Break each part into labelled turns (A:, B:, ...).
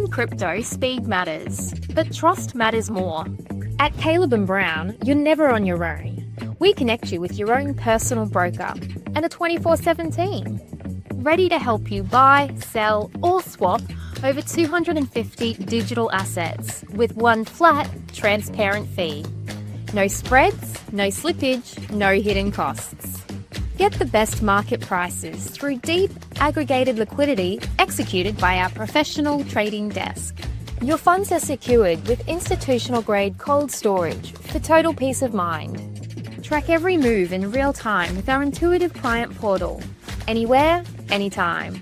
A: In crypto, speed matters, but trust matters more. At Caleb & Brown, you're never on your own. We connect you with your own personal broker and a 24/7 team, ready to help you buy, sell, or swap over 250 digital assets with one flat, transparent fee. No spreads, no slippage, no hidden costs. Get the best market prices through deep, aggregated liquidity executed by our professional trading desk. Your funds are secured with institutional-grade cold storage for total peace of mind. Track every move in real time with our intuitive client portal, anywhere, anytime.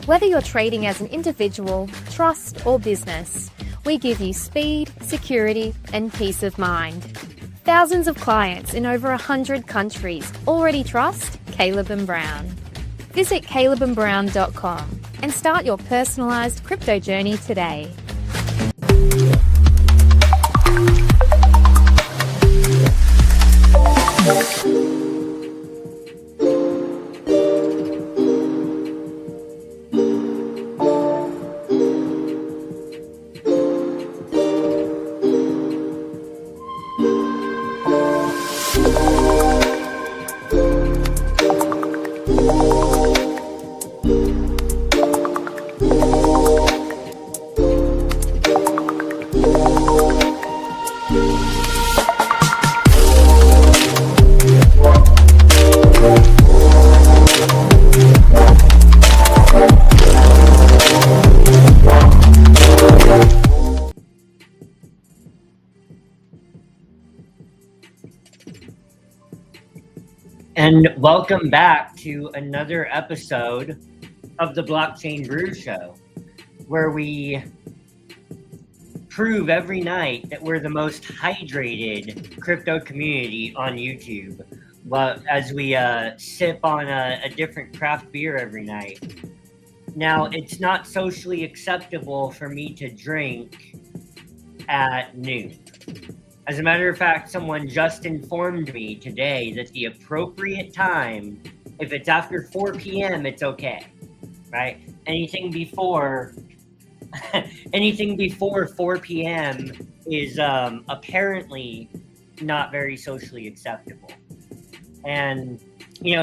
A: Whether you're trading as an individual, trust, or business, we give you speed, security, and peace of mind. Thousands of clients in over 100 countries already trust Caleb & Brown. Visit calebandbrown.com and start your personalized crypto journey today.
B: And welcome back to another episode of the Blockchain Brew Show, where we prove every night that we're the most hydrated crypto community on YouTube, as we sip on a different craft beer every night. Now, it's not socially acceptable for me to drink at noon. As a matter of fact, someone just informed me today that the appropriate time, if it's after 4 p.m., it's okay, right? Anything before 4 p.m. is apparently not very socially acceptable. And,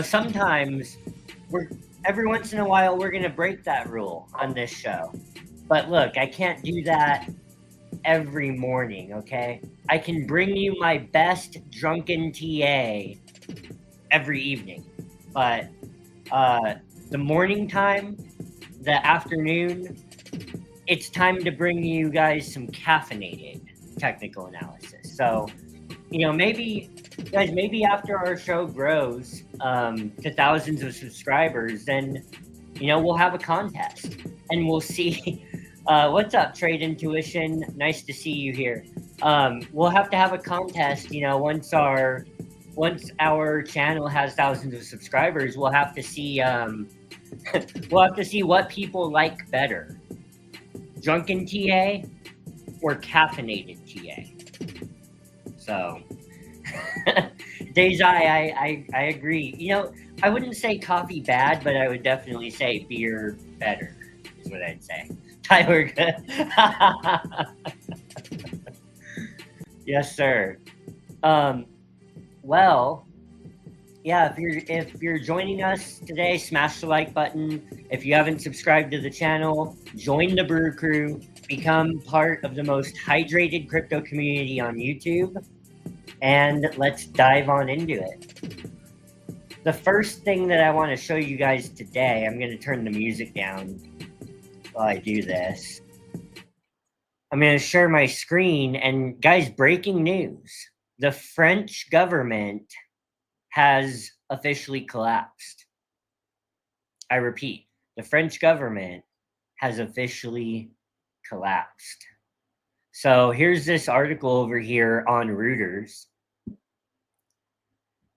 B: sometimes every once in a while, we're going to break that rule on this show. But look, I can't do that every morning, okay? I can bring you my best drunken TA every evening, but the morning time, the afternoon, it's time to bring you guys some caffeinated technical analysis. So, maybe after our show grows to thousands of subscribers, then, we'll have a contest and we'll see. What's up, Trade Intuition? Nice to see you here. We'll have to have a contest, once our channel has thousands of subscribers. We'll have to see what people like better, drunken TA or caffeinated TA. So, Deja, I agree. I wouldn't say coffee bad, but I would definitely say beer better, is what I'd say. Tyler, good. Yes, sir. Well, yeah, if you're joining us today, smash the like button. If you haven't subscribed to the channel, join the Brew Crew, become part of the most hydrated crypto community on YouTube, and let's dive on into it. The first thing that I want to show you guys today, I'm going to turn the music down while I do this. I'm going to share my screen, and guys, breaking news. The French government has officially collapsed. I repeat, the French government has officially collapsed. So here's this article over here on Reuters.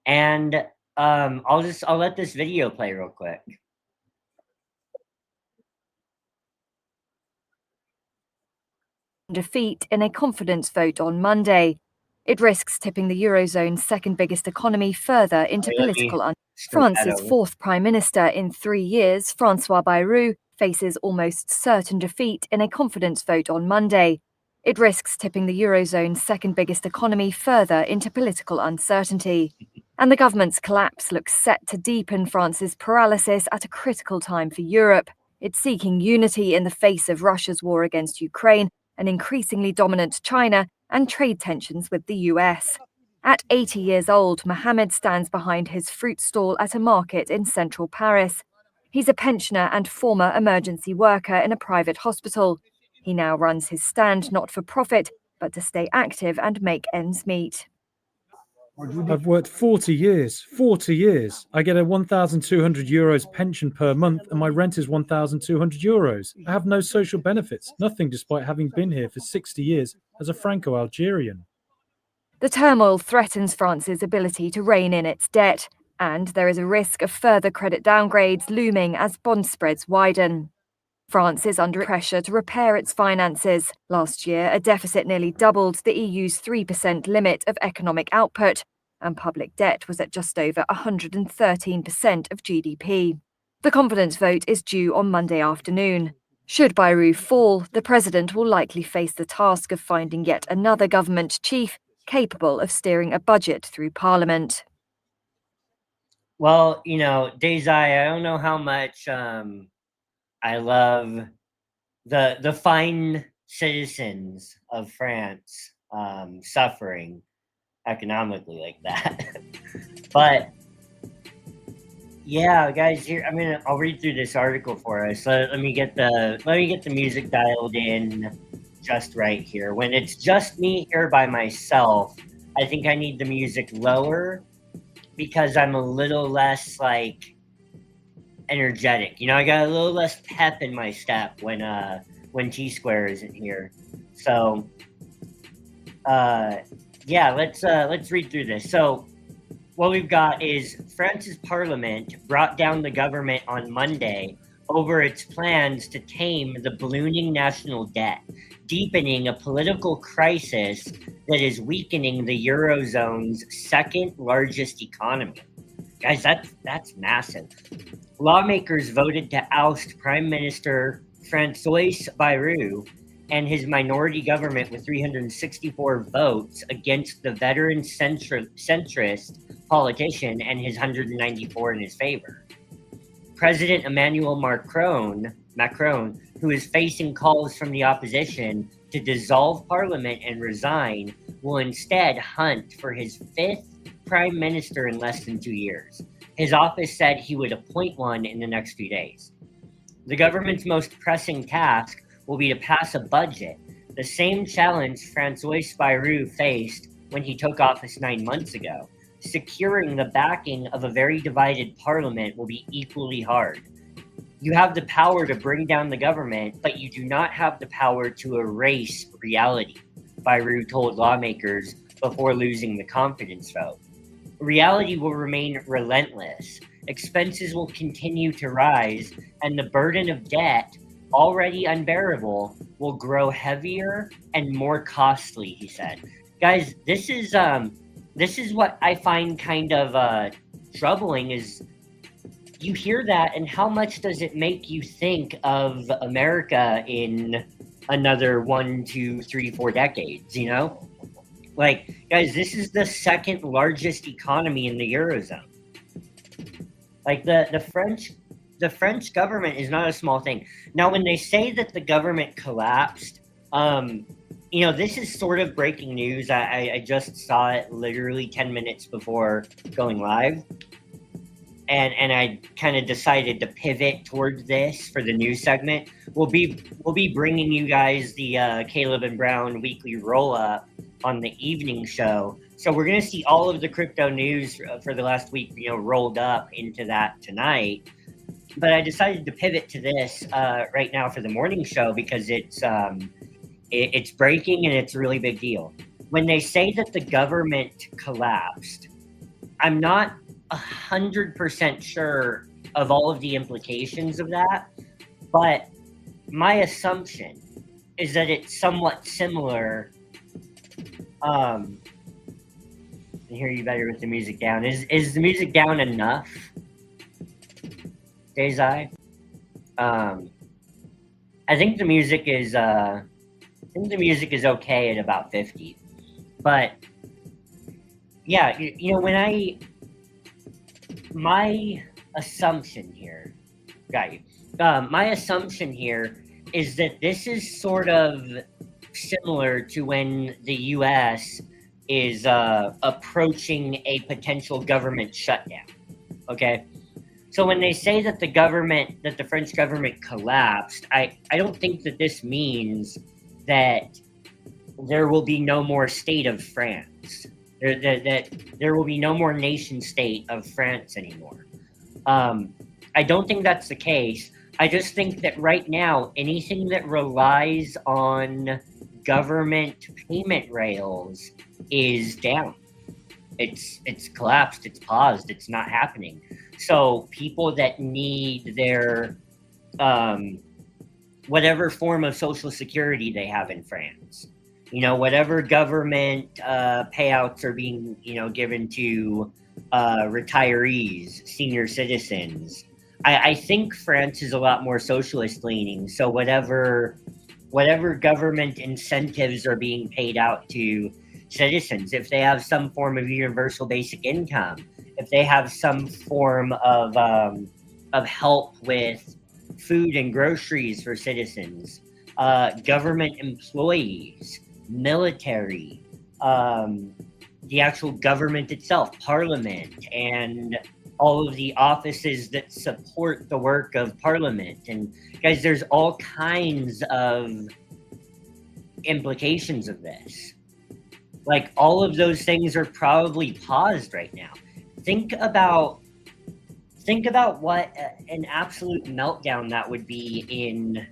B: And I'll let this video play real quick.
C: Defeat in a confidence vote on Monday. It risks tipping the Eurozone's second biggest economy further into political unrest. France's fourth prime minister in 3 years, François Bayrou, faces almost certain defeat in a confidence vote on Monday. It risks tipping the Eurozone's second biggest economy further into political uncertainty. And the government's collapse looks set to deepen France's paralysis at a critical time for Europe. It's seeking unity in the face of Russia's war against Ukraine, an increasingly dominant China, and trade tensions with the US. At 80 years old, Mohamed stands behind his fruit stall at a market in central Paris. He's a pensioner and former emergency worker in a private hospital. He now runs his stand not for profit, but to stay active and make ends meet.
D: I've worked 40 years. 40 years. I get a 1,200 euros pension per month and my rent is 1,200 euros. I have no social benefits, nothing despite having been here for 60 years as a Franco-Algerian.
C: The turmoil threatens France's ability to rein in its debt, and there is a risk of further credit downgrades looming as bond spreads widen. France is under pressure to repair its finances. Last year, a deficit nearly doubled the EU's 3% limit of economic output, and public debt was at just over 113% of GDP. The confidence vote is due on Monday afternoon. Should Bayrou fall, the president will likely face the task of finding yet another government chief capable of steering a budget through parliament.
B: Well, Desai, I don't know how much I love the fine citizens of France suffering economically like that. But yeah, guys, here I'll read through this article for us. Let me get the music dialed in just right here. When it's just me here by myself, I think I need the music lower because I'm a little less energetic. I got a little less pep in my step when T Square isn't here. So yeah, let's read through this. So what we've got is France's parliament brought down the government on Monday over its plans to tame the ballooning national debt, deepening a political crisis that is weakening the Eurozone's second largest economy. Guys, that's massive. Lawmakers voted to oust Prime Minister François Bayrou and his minority government with 364 votes against the veteran centrist politician and his 194 in his favor. President Emmanuel Macron, who is facing calls from the opposition to dissolve parliament and resign, will instead hunt for his fifth prime minister in less than 2 years. His office said he would appoint one in the next few days. The government's most pressing task will be to pass a budget, the same challenge François Bayrou faced when he took office 9 months ago. Securing the backing of a very divided parliament will be equally hard. You have the power to bring down the government, but you do not have the power to erase reality, Bayrou told lawmakers before losing the confidence vote. Reality will remain relentless. Expenses will continue to rise, and the burden of debt, already unbearable, will grow heavier and more costly, he said. Guys, this is what I find kind of troubling is you hear that and how much does it make you think of America in another 1, 2, 3, 4 decades, Guys, this is the second largest economy in the Eurozone. The French government is not a small thing. Now, when they say that the government collapsed, this is sort of breaking news. I just saw it literally 10 minutes before going live. And I kind of decided to pivot towards this for the news segment. We'll be bringing you guys the Caleb and Brown weekly roll-up on the evening show. So we're going to see all of the crypto news for the last week, rolled up into that tonight. But I decided to pivot to this right now for the morning show because it's breaking and it's a really big deal. When they say that the government collapsed, I'm not 100% sure of all of the implications of that, but my assumption is that it's somewhat similar. I hear you better with the music down. Is the music down enough, Desai? I think the music is okay at about 50. But yeah, my assumption here, my assumption here is that this is sort of similar to when the U.S. is approaching a potential government shutdown. Okay, so when they say that the French government collapsed, I don't think that this means that there will be no more state of France. That there will be no more nation state of France anymore. I don't think that's the case. I just think that right now, anything that relies on government payment rails is down. It's collapsed. It's paused. It's not happening. So people that need their whatever form of social security they have in France, whatever government payouts are being, given to retirees, senior citizens. I think France is a lot more socialist leaning. So whatever government incentives are being paid out to citizens, if they have some form of universal basic income, if they have some form of help with food and groceries for citizens, government employees, military, the actual government itself, parliament, and all of the offices that support the work of parliament. And guys, there's all kinds of implications of this. Like, all of those things are probably paused right now. Think about what an absolute meltdown that would be in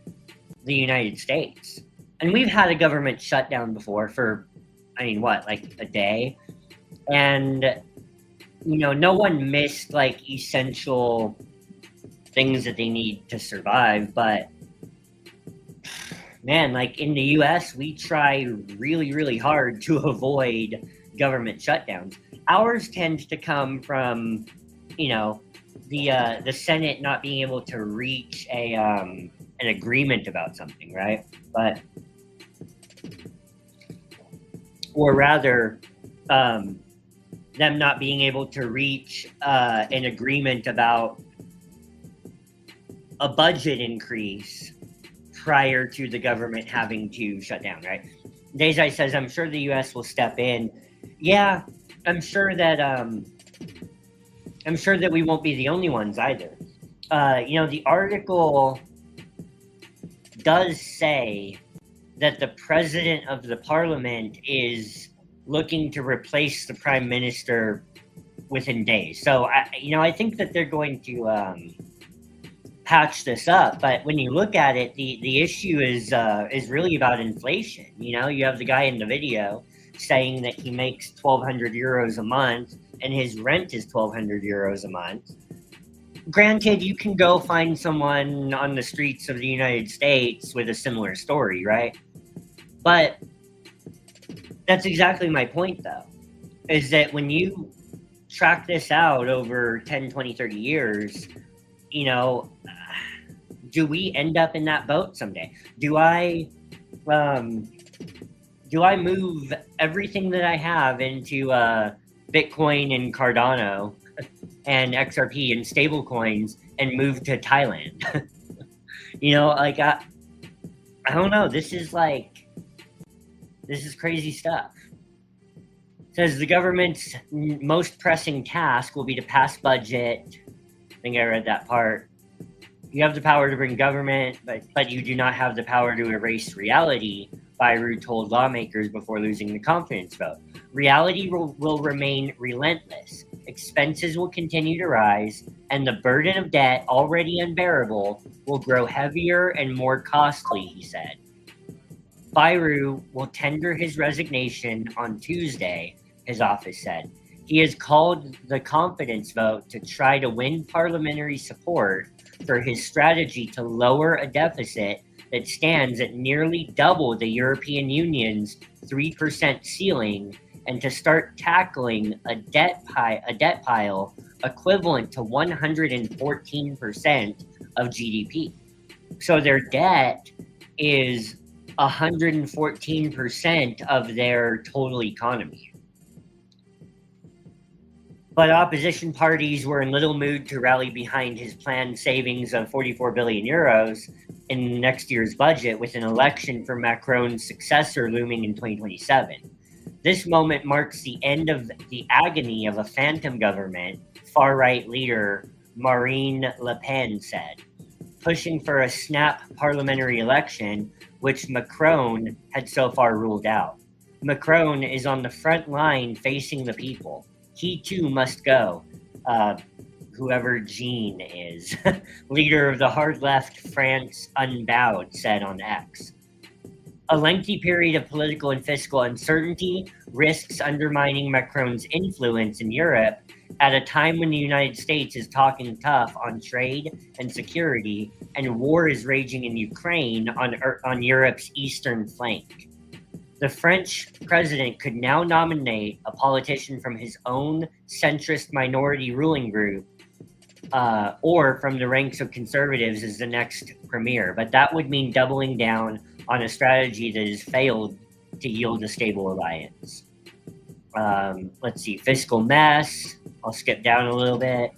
B: the United States. And we've had a government shutdown before for, like a day. And, no one missed like essential things that they need to survive. But man, like in the US, we try really, really hard to avoid government shutdowns. Ours tends to come from, the Senate not being able to reach an agreement about something, right? Or rather, them not being able to reach an agreement about a budget increase prior to the government having to shut down, right? Desai says, I'm sure the U.S. will step in. Yeah, I'm sure that we won't be the only ones either. The article does say that the president of the parliament is looking to replace the prime minister within days. So, I think that they're going to patch this up. But when you look at it, the issue is really about inflation. You have the guy in the video saying that he makes 1,200 euros a month and his rent is 1,200 euros a month. Granted, you can go find someone on the streets of the United States with a similar story, right? But that's exactly my point, though, is that when you track this out over 10, 20, 30 years, do we end up in that boat someday? Do I move everything that I have into Bitcoin and Cardano and XRP and stable coins and move to Thailand? I don't know. This is crazy stuff. It says the government's most pressing task will be to pass budget. I think I read that part. You have the power to bring government, but you do not have the power to erase reality, Bayrou told lawmakers before losing the confidence vote. Reality will remain relentless. Expenses will continue to rise, and the burden of debt, already unbearable, will grow heavier and more costly, he said. Bayrou will tender his resignation on Tuesday, his office said. He has called the confidence vote to try to win parliamentary support for his strategy to lower a deficit that stands at nearly double the European Union's 3% ceiling and to start tackling a debt pile equivalent to 114% of GDP. So their debt is 114% of their total economy. But opposition parties were in little mood to rally behind his planned savings of 44 billion euros in next year's budget, with an election for Macron's successor looming in 2027. This moment marks the end of the agony of a phantom government, far-right leader Marine Le Pen said, pushing for a snap parliamentary election, which Macron had so far ruled out. Macron is on the front line facing the people. He too must go, whoever Jean is, leader of the hard left France Unbowed, said on X. A lengthy period of political and fiscal uncertainty risks undermining Macron's influence in Europe at a time when the United States is talking tough on trade and security, and war is raging in Ukraine on Europe's eastern flank. The French president could now nominate a politician from his own centrist minority ruling group or from the ranks of conservatives as the next premier, but that would mean doubling down on a strategy that has failed to yield a stable alliance. Let's see, fiscal mess. I'll skip down a little bit.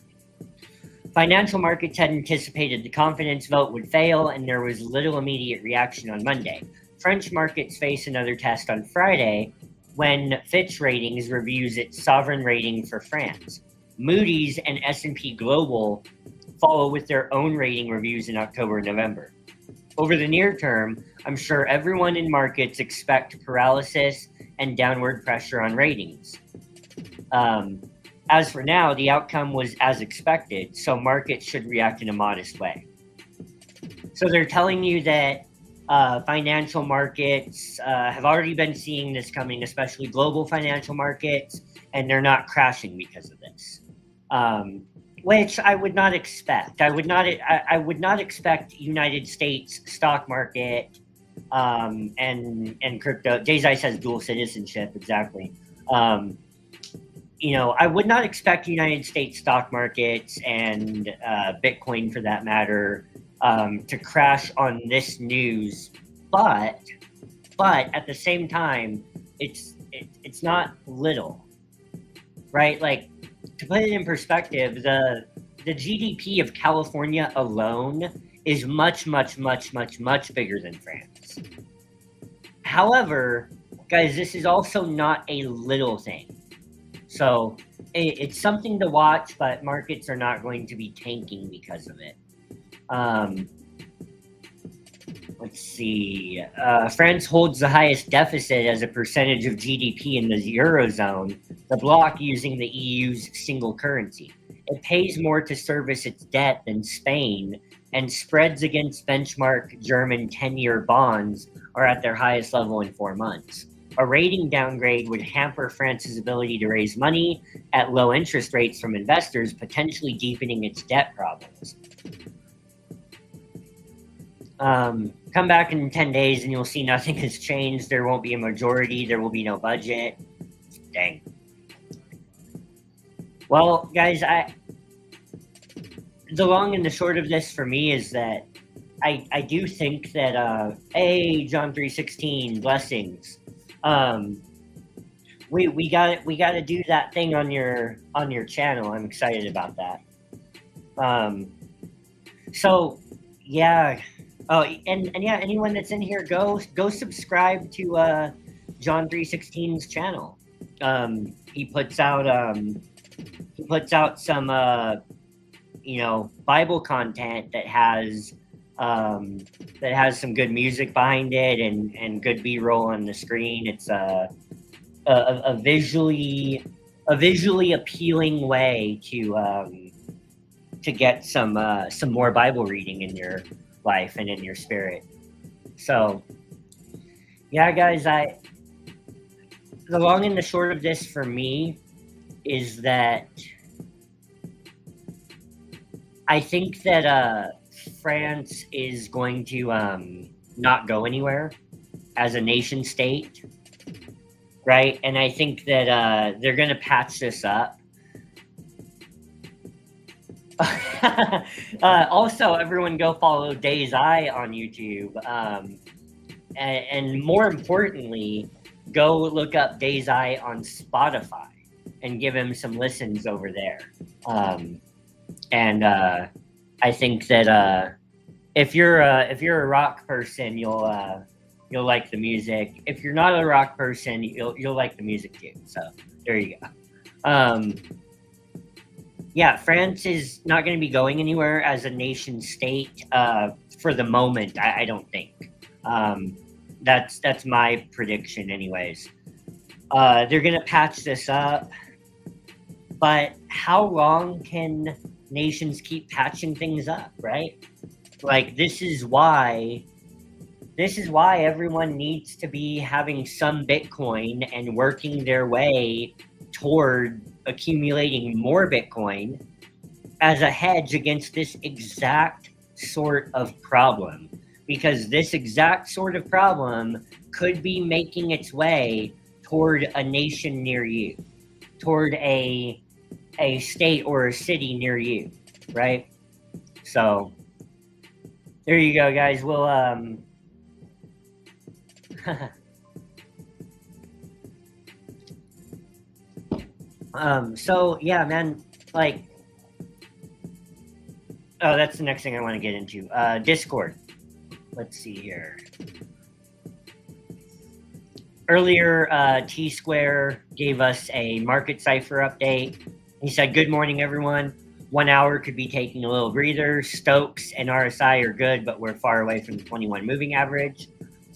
B: Financial markets had anticipated the confidence vote would fail, and there was little immediate reaction on Monday. French markets face another test on Friday when Fitch Ratings reviews its sovereign rating for France. Moody's and S&P Global follow with their own rating reviews in October and November. Over the near term, I'm sure everyone in markets expect paralysis and downward pressure on ratings. As for now, the outcome was as expected, so markets should react in a modest way. So they're telling you that financial markets have already been seeing this coming, especially global financial markets, and they're not crashing because of this, which I would not expect. I would not expect United States stock market and crypto. Jay says dual citizenship, exactly. I would not expect United States stock markets and Bitcoin, for that matter, to crash on this news, but at the same time, it's not little, right? Like, to put it in perspective, the GDP of California alone is much bigger than France. However, guys, this is also not a little thing. So it's something to watch, but markets are not going to be tanking because of it. Let's see. France holds the highest deficit as a percentage of GDP in the Eurozone, the bloc using the EU's single currency. It pays more to service its debt than Spain, and spreads against benchmark German 10-year bonds are at their highest level in 4 months. A rating downgrade would hamper France's ability to raise money at low interest rates from investors, potentially deepening its debt problems. Come back in 10 days and you'll see nothing has changed. There won't be a majority. There will be no budget. Dang. Well, guys, the long and the short of this for me is that I do think that, hey, John 3:16, blessings. We got to do that thing on your channel. I'm excited about that. So yeah. Oh, and yeah, anyone that's in here, go subscribe to John 3:16's channel. He puts out some Bible content that has some good music behind it and good B-roll on the screen. It's a visually appealing way to get some more Bible reading in your life and in your spirit. So yeah, guys, the long and the short of this for me is that I think that France is going to not go anywhere as a nation state, right? And I think that they're going to patch this up. Also, everyone go follow Days Eye on YouTube. And more importantly, go look up Days Eye on Spotify and give him some listens over there. And I think that if you're a rock person, you'll like the music. If you're not a rock person, you'll like the music too. So there you go. Yeah, France is not going to be going anywhere as a nation state for the moment. I don't think. That's my prediction, anyways. They're going to patch this up, but how long can nations keep patching things up, right? Like, this is why everyone needs to be having some Bitcoin and working their way toward accumulating more Bitcoin as a hedge against this exact sort of problem. Because this exact sort of problem could be making its way toward a nation near you, toward a state or a city near you, right? So there you go, guys. We'll so yeah, man, like, oh, that's the next thing I want to get into. Discord. Let's see here. Earlier, T-Square gave us a market cipher update. He said, "Good morning, everyone. 1 hour could be taking a little breather. Stokes and RSI are good, but we're far away from the 21 moving average.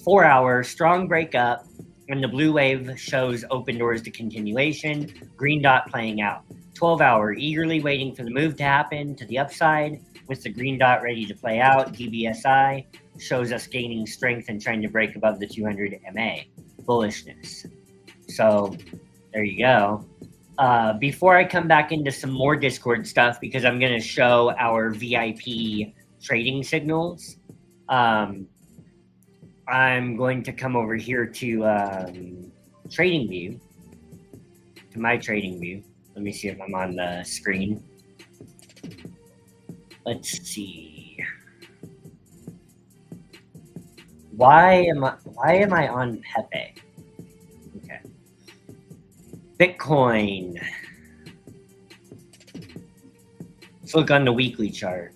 B: 4 hour, strong breakup, and the blue wave shows open doors to continuation. Green dot playing out. 12 hour, eagerly waiting for the move to happen to the upside, with the green dot ready to play out. DBSI shows us gaining strength and trying to break above the 200 MA. Bullishness." So there you go. Before I come back into some more Discord stuff, because I'm going to show our VIP trading signals, I'm going to come over here to Trading View, to my Trading View. Let me see if I'm on the screen. Let's see. Why am I on Pepe? Okay. Bitcoin. Let's look on the weekly chart.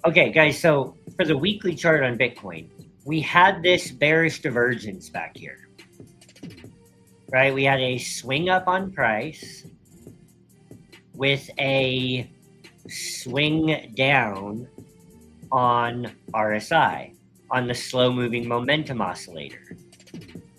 B: Okay, guys, so for the weekly chart on Bitcoin, we had this bearish divergence back here, right? We had a swing up on price with a swing down on RSI, on the slow moving momentum oscillator.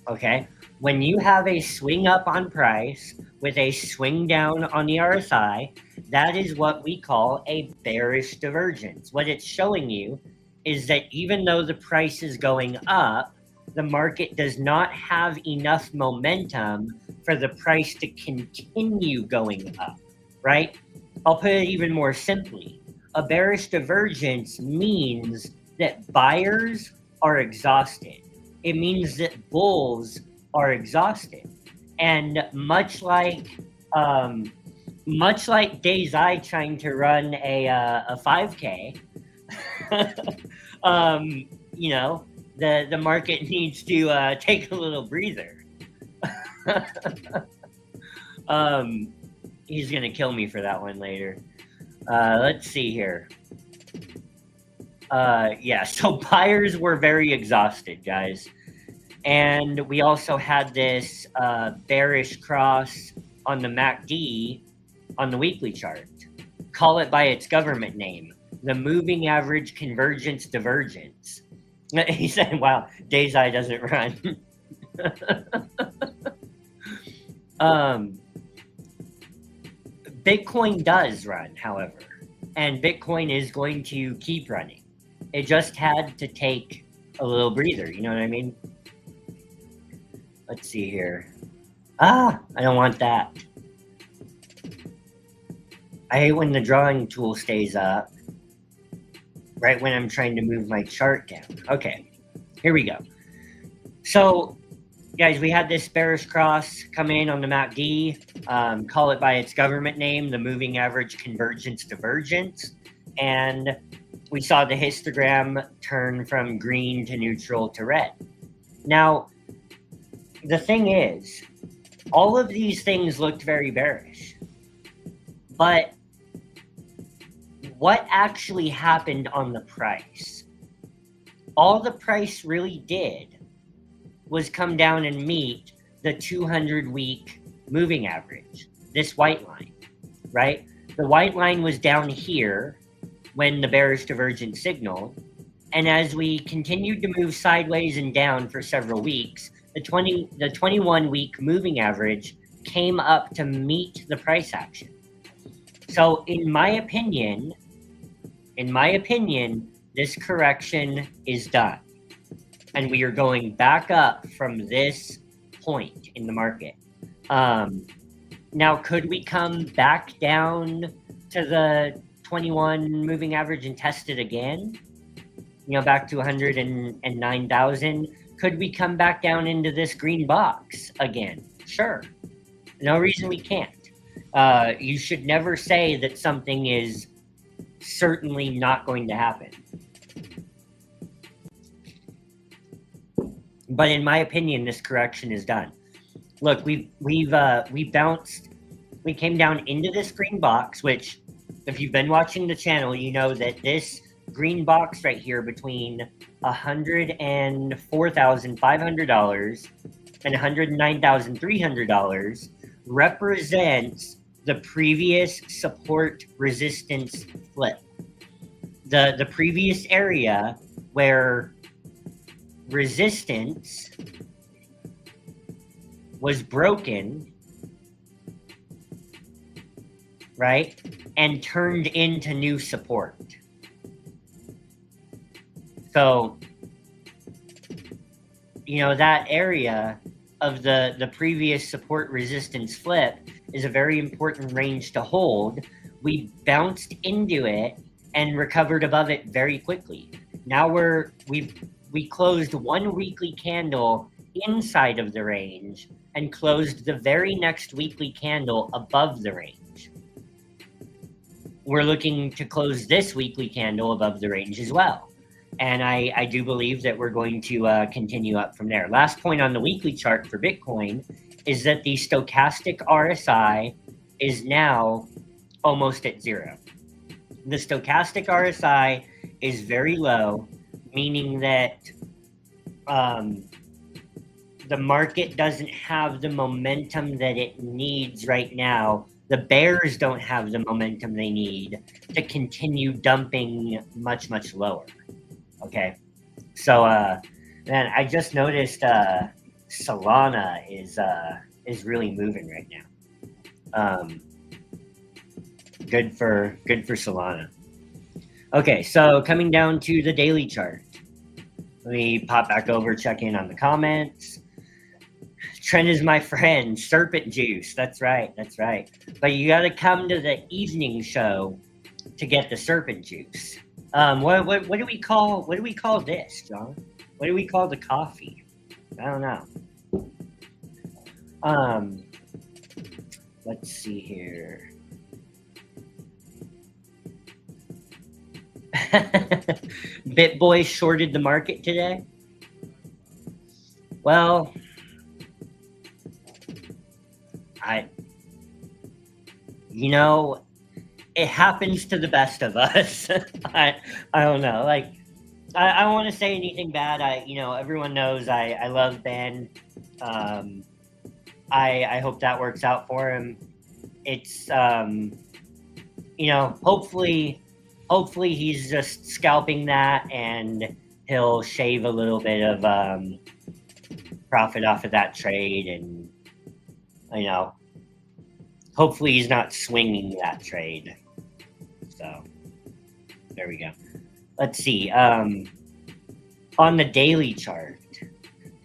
B: Okay, when you have a swing up on price with a swing down on the RSI, that is what we call a bearish divergence. What it's showing you is that even though the price is going up, the market does not have enough momentum for the price to continue going up, right? I'll put it even more simply. A bearish divergence means that buyers are exhausted. It means that bulls are exhausted. And much like Days Eye trying to run a 5K, you know, the market needs to take a little breather. He's gonna kill me for that one later. Let's see here. Yeah, so buyers were very exhausted, guys. And we also had this bearish cross on the MACD on the weekly chart. Call it by its government name, the moving average convergence divergence. He said, wow, Days Eye doesn't run. Bitcoin does run, however, and Bitcoin is going to keep running. It just had to take a little breather, you know what I mean? Let's see here. I don't want that. I hate when the drawing tool stays up right when I'm trying to move my chart down. Okay, here we go. So guys, we had this bearish cross come in on the MACD, call it by its government name, the moving average convergence divergence. And we saw the histogram turn from green to neutral to red. Now, the thing is, all of these things looked very bearish. But what actually happened on the price? All the price really did was come down and meet the 200-week moving average, this white line, right? The white line was down here when the bearish divergence signaled. And as we continued to move sideways and down for several weeks, the 21-week moving average came up to meet the price action. So in my opinion, this correction is done. And we are going back up from this point in the market. Now, could we come back down to the 21 moving average and test it again? Back to 109,000. Could we come back down into this green box again? Sure. No reason we can't. You should never say that something is certainly not going to happen. But in my opinion, this correction is done. Look, we bounced. We came down into this green box, which, if you've been watching the channel, you know that this green box right here between $104,500 and $109,300 represents the previous support resistance flip. The previous area where resistance was broken, right, and turned into new support. So, that area of the previous support resistance flip is a very important range to hold. We bounced into it and recovered above it very quickly. Now we closed one weekly candle inside of the range and closed the very next weekly candle above the range. We're looking to close this weekly candle above the range as well. And I do believe that we're going to continue up from there. Last point on the weekly chart for Bitcoin is that the stochastic RSI is now almost at zero. The stochastic RSI is very low, meaning that the market doesn't have the momentum that it needs right now. The bears don't have the momentum they need to continue dumping much, much lower. Okay, so man, I just noticed Solana is really moving right now. Good for Solana. Okay, so coming down to the daily chart, let me pop back over, check in on the comments. Trend is my friend, serpent juice. That's right. But you got to come to the evening show to get the serpent juice. What do we call this, John? What do we call the coffee? I don't know. Let's see here. BitBoy shorted the market today. Well, it happens to the best of us. I don't know. Like, I don't want to say anything bad. Everyone knows I love Ben. I hope that works out for him. It's, hopefully he's just scalping that and he'll shave a little bit of profit off of that trade, and hopefully he's not swinging that trade. So there we go. Let's see. On the daily chart,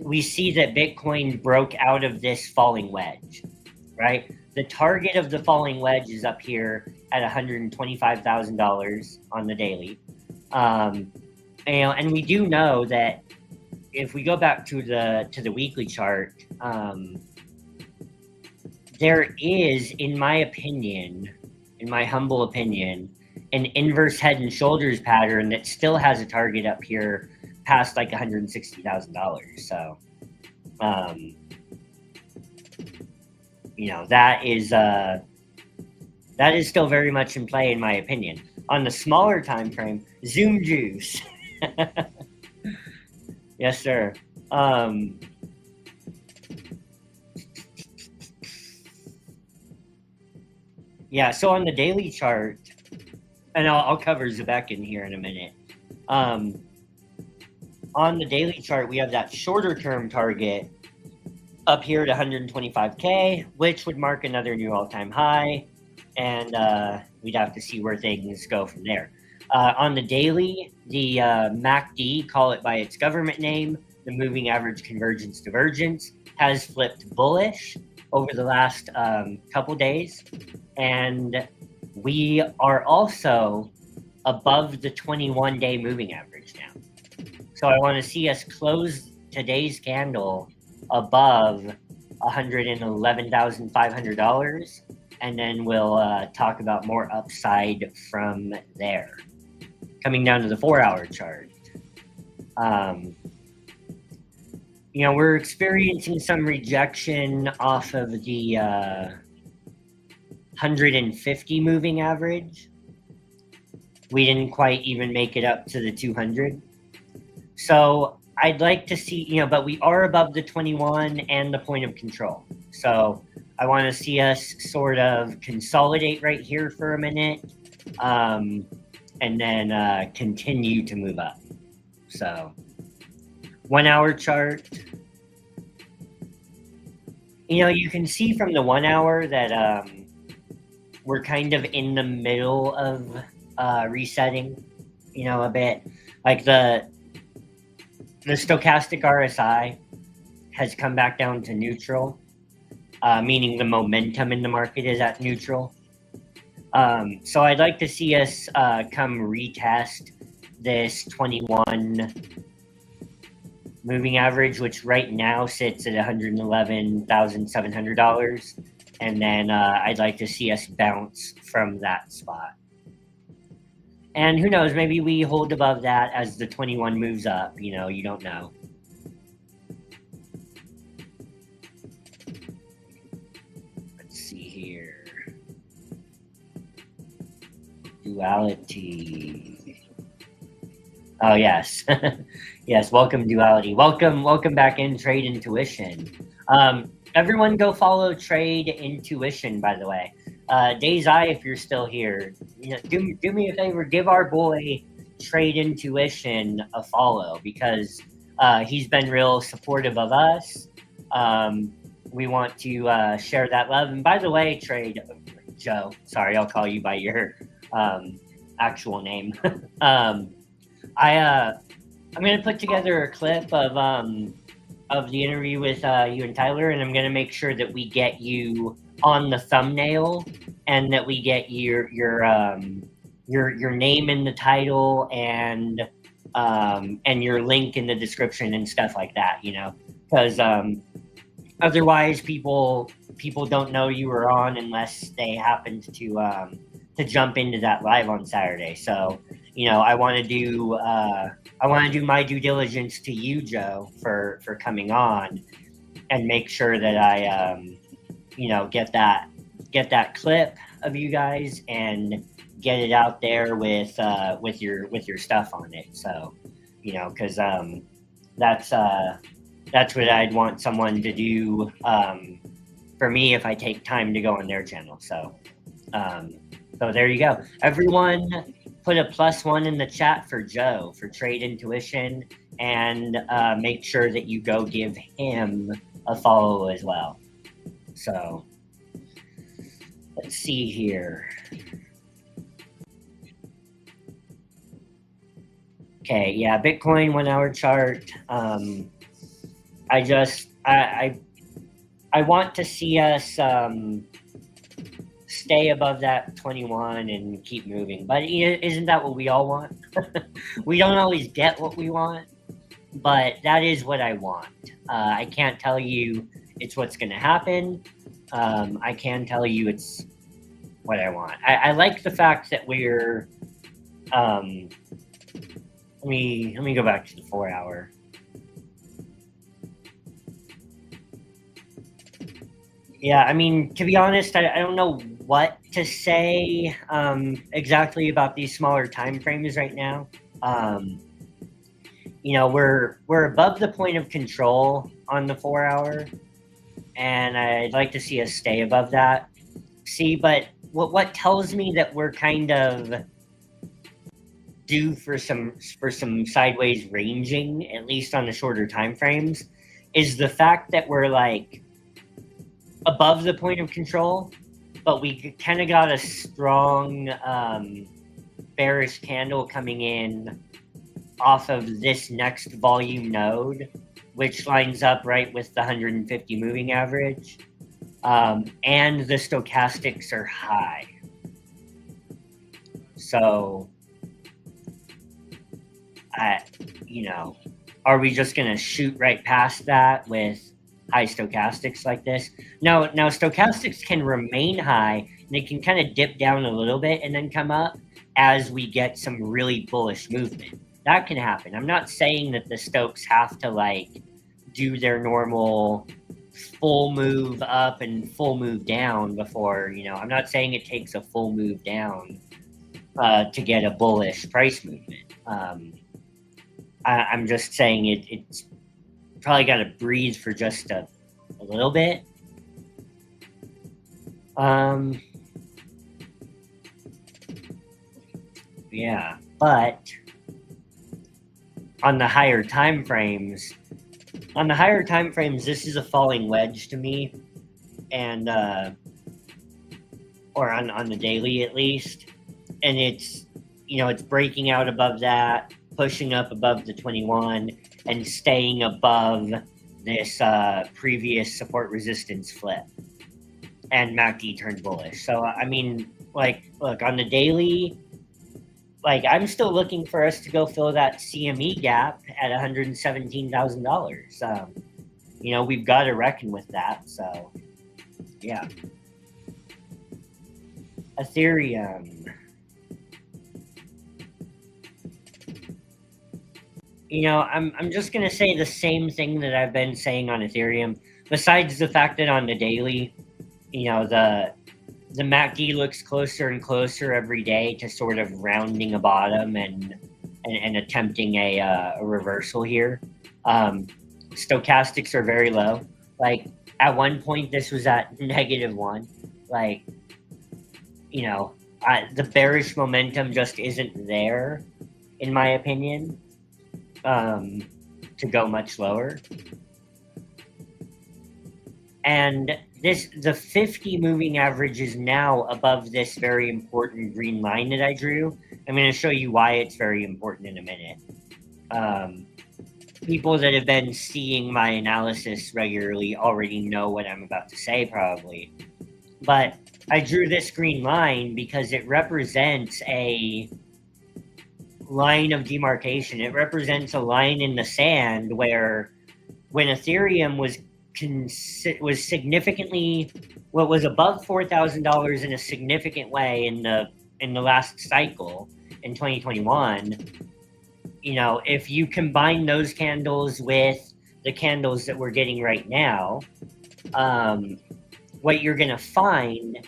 B: we see that Bitcoin broke out of this falling wedge, right? The target of the falling wedge is up here at $125,000 on the daily. And we do know that if we go back to the weekly chart, there is, in my humble opinion, an inverse head and shoulders pattern that still has a target up here past like $160,000. So, that is still very much in play, in my opinion. On the smaller time frame, Zoom juice. Yes, sir. Yeah, so on the daily chart, and I'll cover Zebek in here in a minute. On the daily chart, we have that shorter term target up here at 125K, which would mark another new all-time high, and we'd have to see where things go from there. On the daily, the MACD, call it by its government name, the moving average convergence divergence, has flipped bullish over the last couple days, and we are also above the 21-day moving average now. So I want to see us close today's candle above $111,500, and then we'll talk about more upside from there. Coming down to the 4-hour chart, we're experiencing some rejection off of the 150 moving average. We didn't quite even make it up to the 200. So I'd like to see, but we are above the 21 and the point of control. So I want to see us sort of consolidate right here for a minute, and then continue to move up. So 1-hour chart, you can see from the 1 hour that we're kind of in the middle of resetting, a bit. Like the stochastic RSI has come back down to neutral, meaning the momentum in the market is at neutral. So I'd like to see us come retest this 21 moving average, which right now sits at $111,700. And then I'd like to see us bounce from that spot. And who knows, maybe we hold above that as the 21 moves up. You don't know. Let's see here. Duality. Oh, yes. Yes, welcome, Duality. Welcome back in Trade Intuition. Everyone go follow Trade Intuition, by the way. Days Eye, if you're still here, do me a favor, give our boy Trade Intuition a follow, because he's been real supportive of us. We want to share that love. And by the way, Joe, sorry, I'll call you by your actual name. I'm going to put together a clip of the interview with you and Tyler, and I'm going to make sure that we get you on the thumbnail, and that we get your name in the title, and your link in the description and stuff like that, because otherwise people don't know you were on unless they happened to jump into that live on Saturday. So I want to do my due diligence to you, Joe, for coming on, and make sure that I get that clip of you guys and get it out there with your stuff on it. So, because that's what I'd want someone to do for me if I take time to go on their channel. So there you go. Everyone, put a +1 in the chat for Joe for Trade Intuition, and make sure that you go give him a follow as well. So let's see here. Okay, yeah, Bitcoin 1 hour chart. I want to see us stay above that 21 and keep moving. But isn't that what we all want? We don't always get what we want. but that is what I want. I can't tell you it's what's going to happen. I can tell you it's what I want. I like the fact that we're let me go back to the 4 hour. Yeah, I mean, to be honest, I don't know what to say exactly about these smaller time frames right now. You know, we're above the point of control on the 4 hour, and I'd like to see us stay above that. See, but what tells me that we're kind of due for some sideways ranging, at least on the shorter time frames, is the fact that we're like above the point of control, but we kind of got a strong bearish candle coming in off of this next volume node, which lines up right with the 150 moving average, and the stochastics are high. So, you know, are we just going to shoot right past that with high stochastics like this? Now stochastics can remain high, and they can kind of dip down a little bit and then come up as we get some really bullish movement. That can happen. I'm not saying that the Stokes have to like do their normal full move up and full move down before, you know, I'm not saying it takes a full move down to get a bullish price movement. I'm just saying it's probably got to breathe for just a little bit. Yeah, but on the higher time frames, this is a falling wedge to me, and or on the daily at least, and it's, you know, it's breaking out above that, pushing up above the 21, and staying above this previous support resistance flip, and MACD turned bullish. So I mean, like, look, on the daily, like, I'm still looking for us to go fill that CME gap at $117,000. You know, we've got to reckon with that. So, yeah. Ethereum. You know, I'm just going to say the same thing that I've been saying on Ethereum, besides the fact that on the daily, you know, the MACD looks closer and closer every day to sort of rounding a bottom and attempting a reversal here. Stochastics are very low. Like, at one point, this was at -1. Like, you know, the bearish momentum just isn't there, in my opinion, to go much lower. And the 50 moving average is now above this very important green line that I drew. I'm going to show you why it's very important in a minute. People that have been seeing my analysis regularly already know what I'm about to say, probably. But I drew this green line because it represents a line of demarcation. It represents a line in the sand where, when Ethereum was significantly, what was above $4,000 in a significant way in the last cycle in 2021, you know, if you combine those candles with the candles that we're getting right now, what you're going to find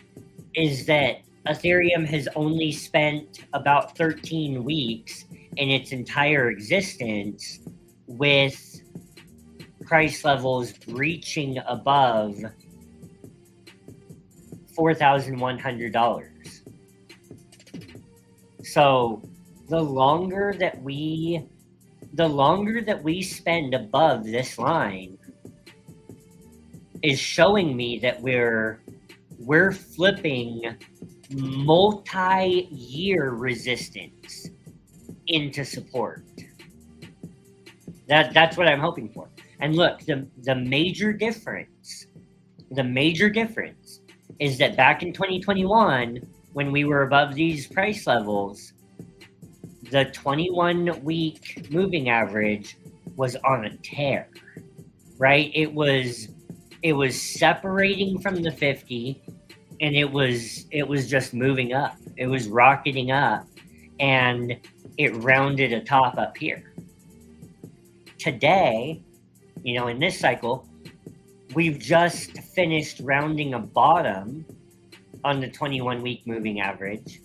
B: is that Ethereum has only spent about 13 weeks in its entire existence with price levels reaching above $4,100. So the longer that we spend above this line is showing me that we're flipping multi-year resistance into support. That's what I'm hoping for. And look, the major difference is that back in 2021, when we were above these price levels, the 21-week moving average was on a tear, right? It was separating from the 50, and it was just moving up. It was rocketing up, and it rounded a top up here. Today, in this cycle, we've just finished rounding a bottom on the 21-week moving average,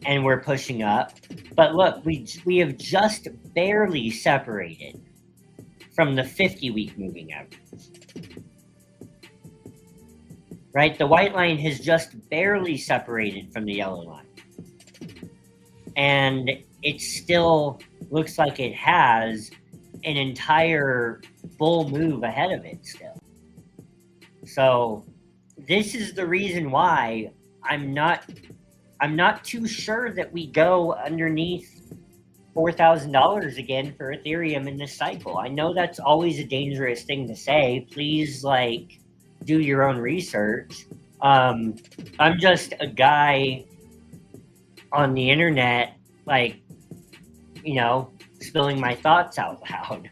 B: and we're pushing up. But look, we have just barely separated from the 50-week moving average. Right? The white line has just barely separated from the yellow line. And it still looks like it has an entire bull move ahead of it still. So this is the reason why I'm not too sure that we go underneath $4,000 again for Ethereum in this cycle. I know that's always a dangerous thing to say. Please, do your own research. I'm just a guy on the internet, spilling my thoughts out loud.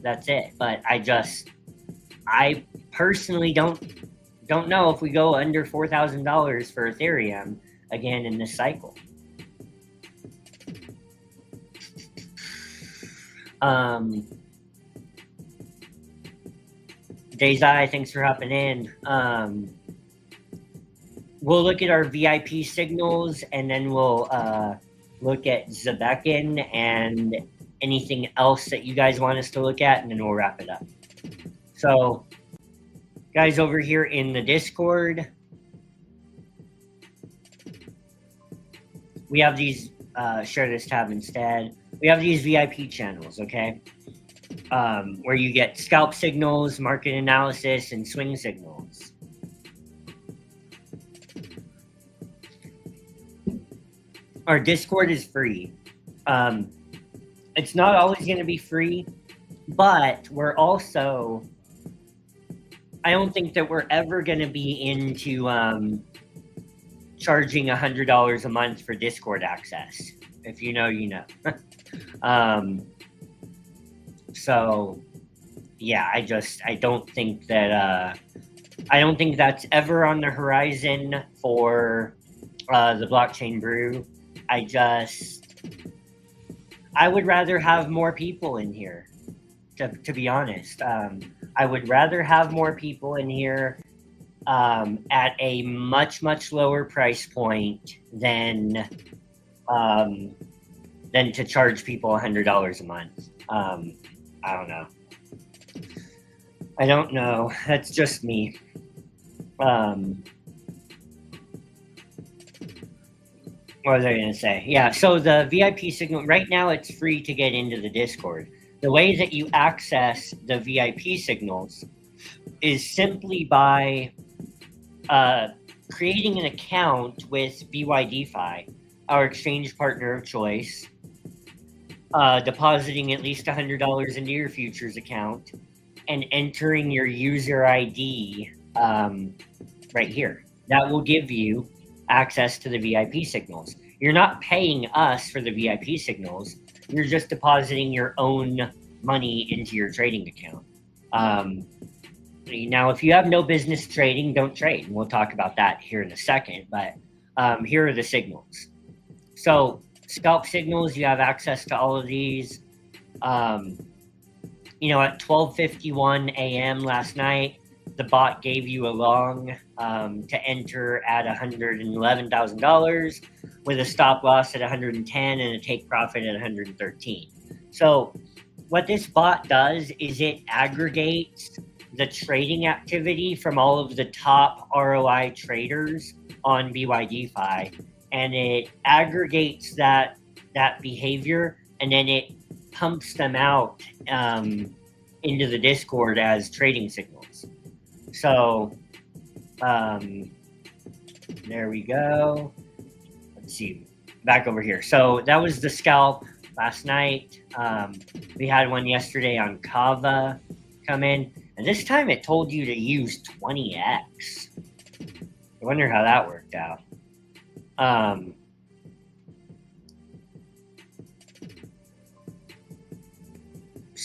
B: That's it. But I personally don't know if we go under $4,000 for Ethereum again in this cycle. Dazai, thanks for hopping in. We'll look at our VIP signals, and then we'll look at Zebekin and anything else that you guys want us to look at, and then we'll wrap it up. So, guys over here in the Discord, we have these, share this tab instead. We have these VIP channels, okay? Where you get scalp signals, market analysis, and swing signals. Our Discord is free. It's not always going to be free, but we're also, I don't think that we're ever going to be into charging $100 a month for Discord access. If you know, you know. So, yeah, I don't think that, I don't think that's ever on the horizon for the blockchain brew. I would rather have more people in here, to be honest. I would rather have more people in here at a much, much lower price point than to charge people $100 a month. I don't know. That's just me. What was I going to say? Yeah, so the VIP signal, right now it's free to get into the Discord. The way that you access the VIP signals is simply by creating an account with BYDeFi, our exchange partner of choice, depositing at least $100 into your futures account, and entering your user ID right here. That will give you access to the VIP signals. You're not paying us for the VIP signals. You're just depositing your own money into your trading account. Now, if you have no business trading, don't trade. And we'll talk about that here in a second. But here are the signals. So scalp signals, you have access to all of these. At 12:51 a.m. last night, the bot gave you a long to enter at $111,000 with a stop loss at 110 and a take profit at 113. So what this bot does is it aggregates the trading activity from all of the top ROI traders on BYDeFi, and it aggregates that behavior, and then it pumps them out into the Discord as trading signals. So there we go. Let's see, back over here. So that was the scalp last night. We had one yesterday on Kava come in, and this time it told you to use 20x. I wonder how that worked out.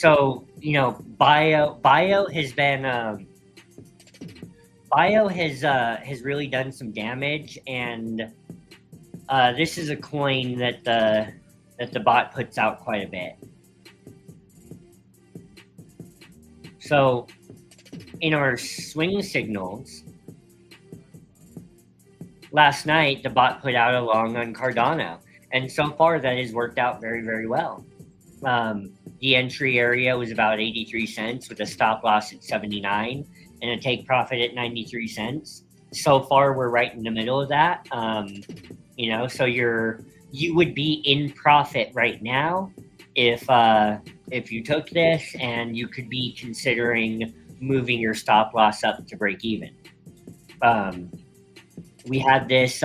B: So, you know, bio has been bio has really done some damage, and this is a coin that the bot puts out quite a bit. So in our swing signals last night, the bot put out a long on Cardano, and so far that has worked out very, very well. The entry area was about 83 cents with a stop loss at 79 and a take profit at 93 cents. So far, we're right in the middle of that. You know, so you would be in profit right now if you took this, and you could be considering moving your stop loss up to break even. We had this.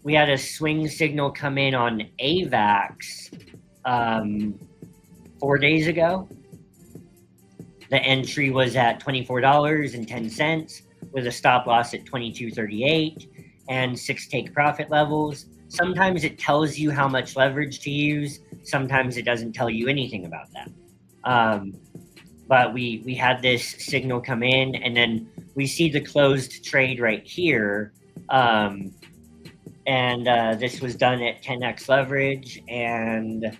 B: We had a swing signal come in on AVAX 4 days ago. The entry was at $24.10 with a stop loss at $22.38 and 6 take profit levels. Sometimes it tells you how much leverage to use. Sometimes it doesn't tell you anything about that. But we had this signal come in, and then we see the closed trade right here. And this was done at 10x leverage, and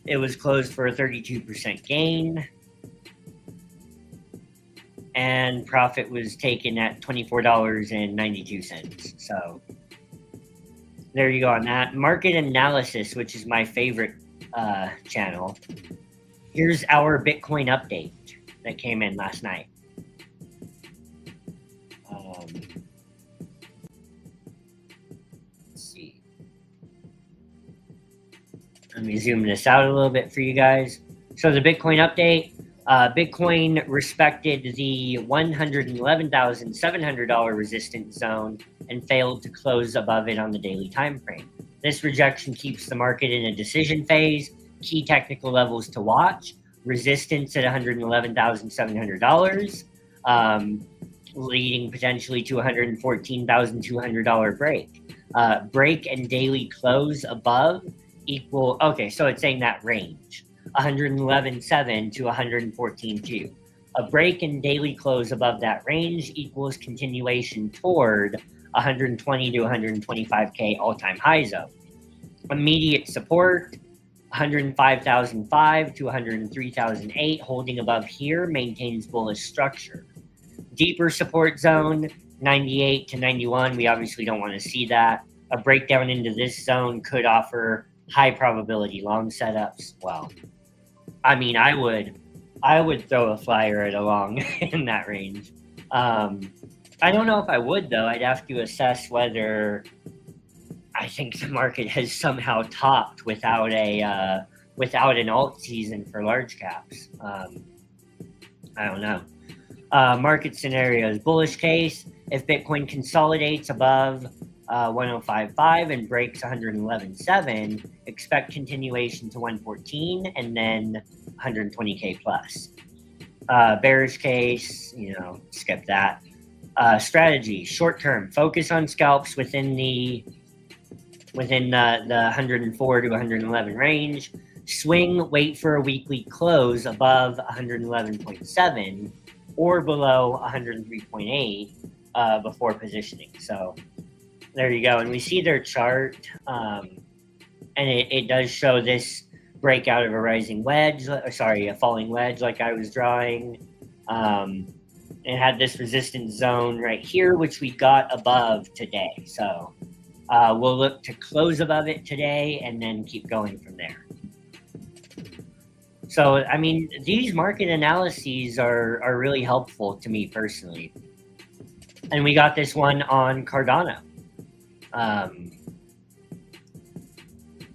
B: it was closed for a 32% gain, and profit was taken at $24.92. So there you go on that. Market analysis, which is my favorite channel. Here's our Bitcoin update that came in last night. Let me zoom this out a little bit for you guys. So the Bitcoin update, Bitcoin respected the $111,700 resistance zone and failed to close above it on the daily time frame. This rejection keeps the market in a decision phase. Key technical levels to watch: resistance at $111,700, leading potentially to $114,200 break. Break and daily close above equal, okay, so it's saying that range, 111.7 to 114.2. A break and daily close above that range equals continuation toward 120 to 125K all-time high zone. Immediate support, 105,005 to 103,008, holding above here maintains bullish structure. Deeper support zone, 98 to 91, we obviously don't want to see that. A breakdown into this zone could offer high probability long setups. Well, I mean, I would throw a flyer at a long in that range. I don't know if I would, though. I'd have to assess whether I think the market has somehow topped without an alt season for large caps. I don't know. Market scenarios: bullish case, if Bitcoin consolidates above 105.5 and breaks 111.7, expect continuation to 114 and then 120K plus. Bearish case, skip that. Strategy: short term, focus on scalps within the 104 to 111 range. Swing, wait for a weekly close above 111.7 or below 103.8 before positioning. So there you go. And we see their chart, and it does show this breakout of a rising wedge, a falling wedge like I was drawing. It had this resistance zone right here, which we got above today. So we'll look to close above it today and then keep going from there. So, I mean, these market analyses are really helpful to me personally. And we got this one on Cardano.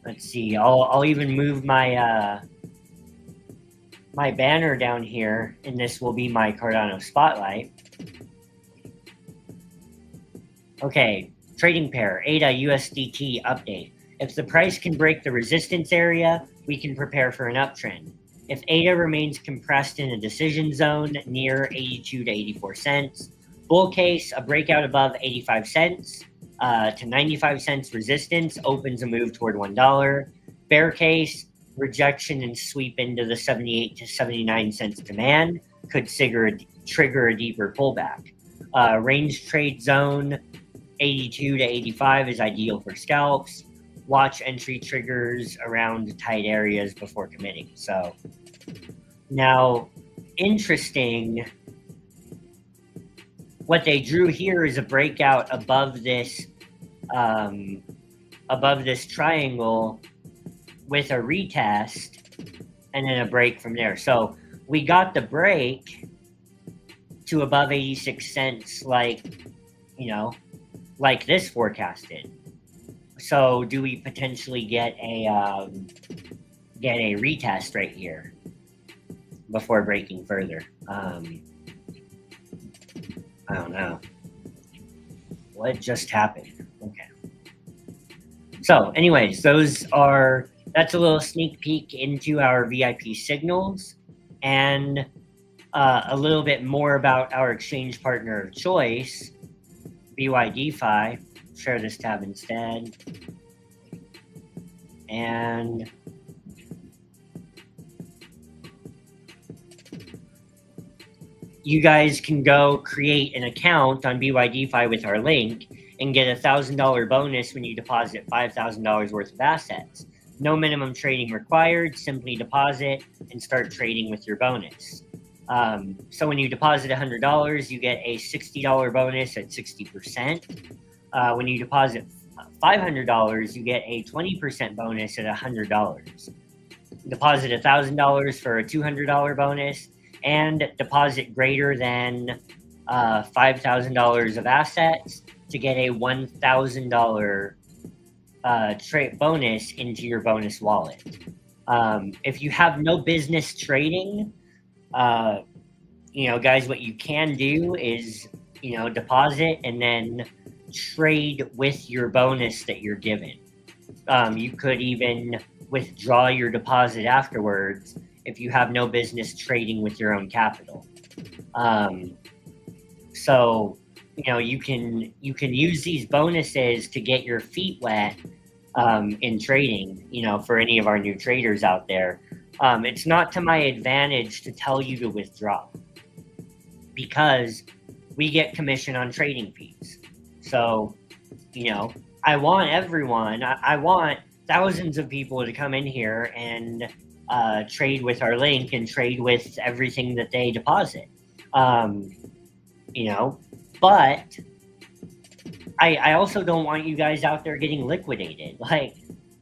B: Let's see. I'll even move my my banner down here, and this will be my Cardano spotlight. Okay, trading pair ADA USDT update. If the price can break the resistance area, we can prepare for an uptrend. If ADA remains compressed in a decision zone near 82 to 84 cents, bull case, a breakout above 85 cents to 95 cents resistance opens a move toward $1. bear case, rejection and sweep into the 78 to 79 cents demand could trigger a deeper pullback. Range trade zone 82 to 85 is ideal for scalps. Watch entry triggers around tight areas before committing. So now, interesting, what they drew here is a breakout above this triangle with a retest and then a break from there. So we got the break to above 86 cents like this forecasted. So do we potentially get a retest right here before breaking further? I don't know. What just happened? Okay. So anyways, that's a little sneak peek into our VIP signals and a little bit more about our exchange partner of choice, BYDeFi. Share this tab instead. And you guys can go create an account on BYDeFi with our link and get a $1,000 bonus when you deposit $5,000 worth of assets. No minimum trading required. Simply deposit and start trading with your bonus. So when you deposit $100, you get a $60 bonus at 60%. When you deposit $500, you get a 20% bonus at $100. Deposit $1,000 for a $200 bonus, and deposit greater than $5,000 of assets to get a $1,000 trade bonus into your bonus wallet. If you have no business trading, guys, what you can do is, deposit and then trade with your bonus that you're given. You could even withdraw your deposit afterwards if you have no business trading with your own capital. So you can use these bonuses to get your feet wet in trading. For any of our new traders out there, it's not to my advantage to tell you to withdraw, because we get commission on trading fees. So, I want everyone, I want thousands of people to come in here and trade with our link and trade with everything that they deposit. But I also don't want you guys out there getting liquidated. Like,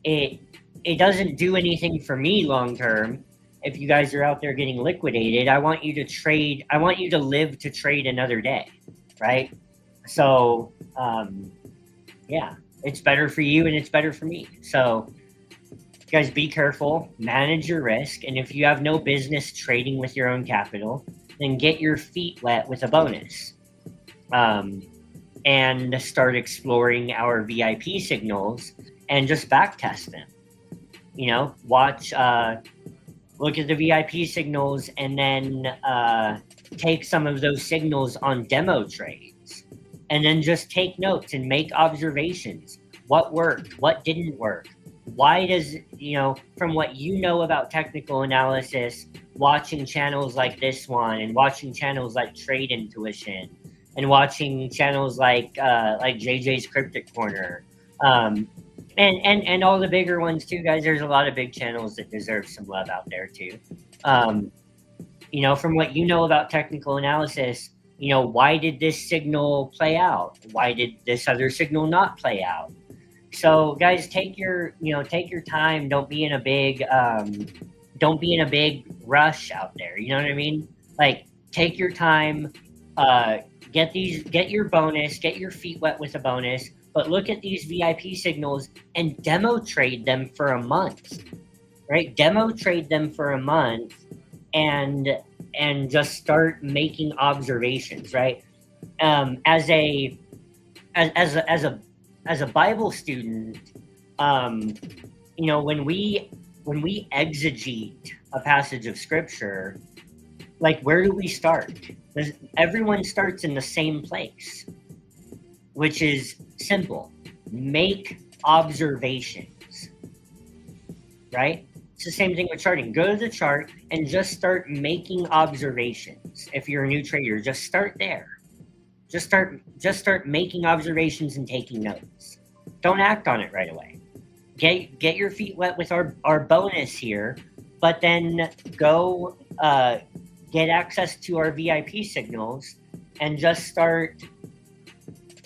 B: it doesn't do anything for me long term if you guys are out there getting liquidated. I want you to trade. I want you to live to trade another day, right? So, yeah, it's better for you and it's better for me. So, guys, be careful, manage your risk, and if you have no business trading with your own capital, then get your feet wet with a bonus. And start exploring our VIP signals and just back test them. Watch, look at the VIP signals, and then take some of those signals on demo trades, and then just take notes and make observations. What worked? What didn't work? Why does, from what about technical analysis, watching channels like this one and watching channels like Trade Intuition and watching channels like JJ's Cryptic Corner, and all the bigger ones too, guys. There's a lot of big channels that deserve some love out there too. From what about technical analysis, why did this signal play out? Why did this other signal not play out? So, guys, take your time. Don't be in a big rush out there. You know what I mean? Like, take your time. Get your bonus. Get your feet wet with a bonus. But look at these VIP signals and demo trade them for a month, right? Demo trade them for a month, and just start making observations, right? As a Bible student, when we exegete a passage of scripture, like, where do we start? Everyone starts in the same place, which is simple. Make observations. right? It's the same thing with charting. Go to the chart and just start making observations. If you're a new trader, just start there. Just start making observations and taking notes. Don't act on it right away. Get your feet wet with our bonus here, but then go get access to our VIP signals and just start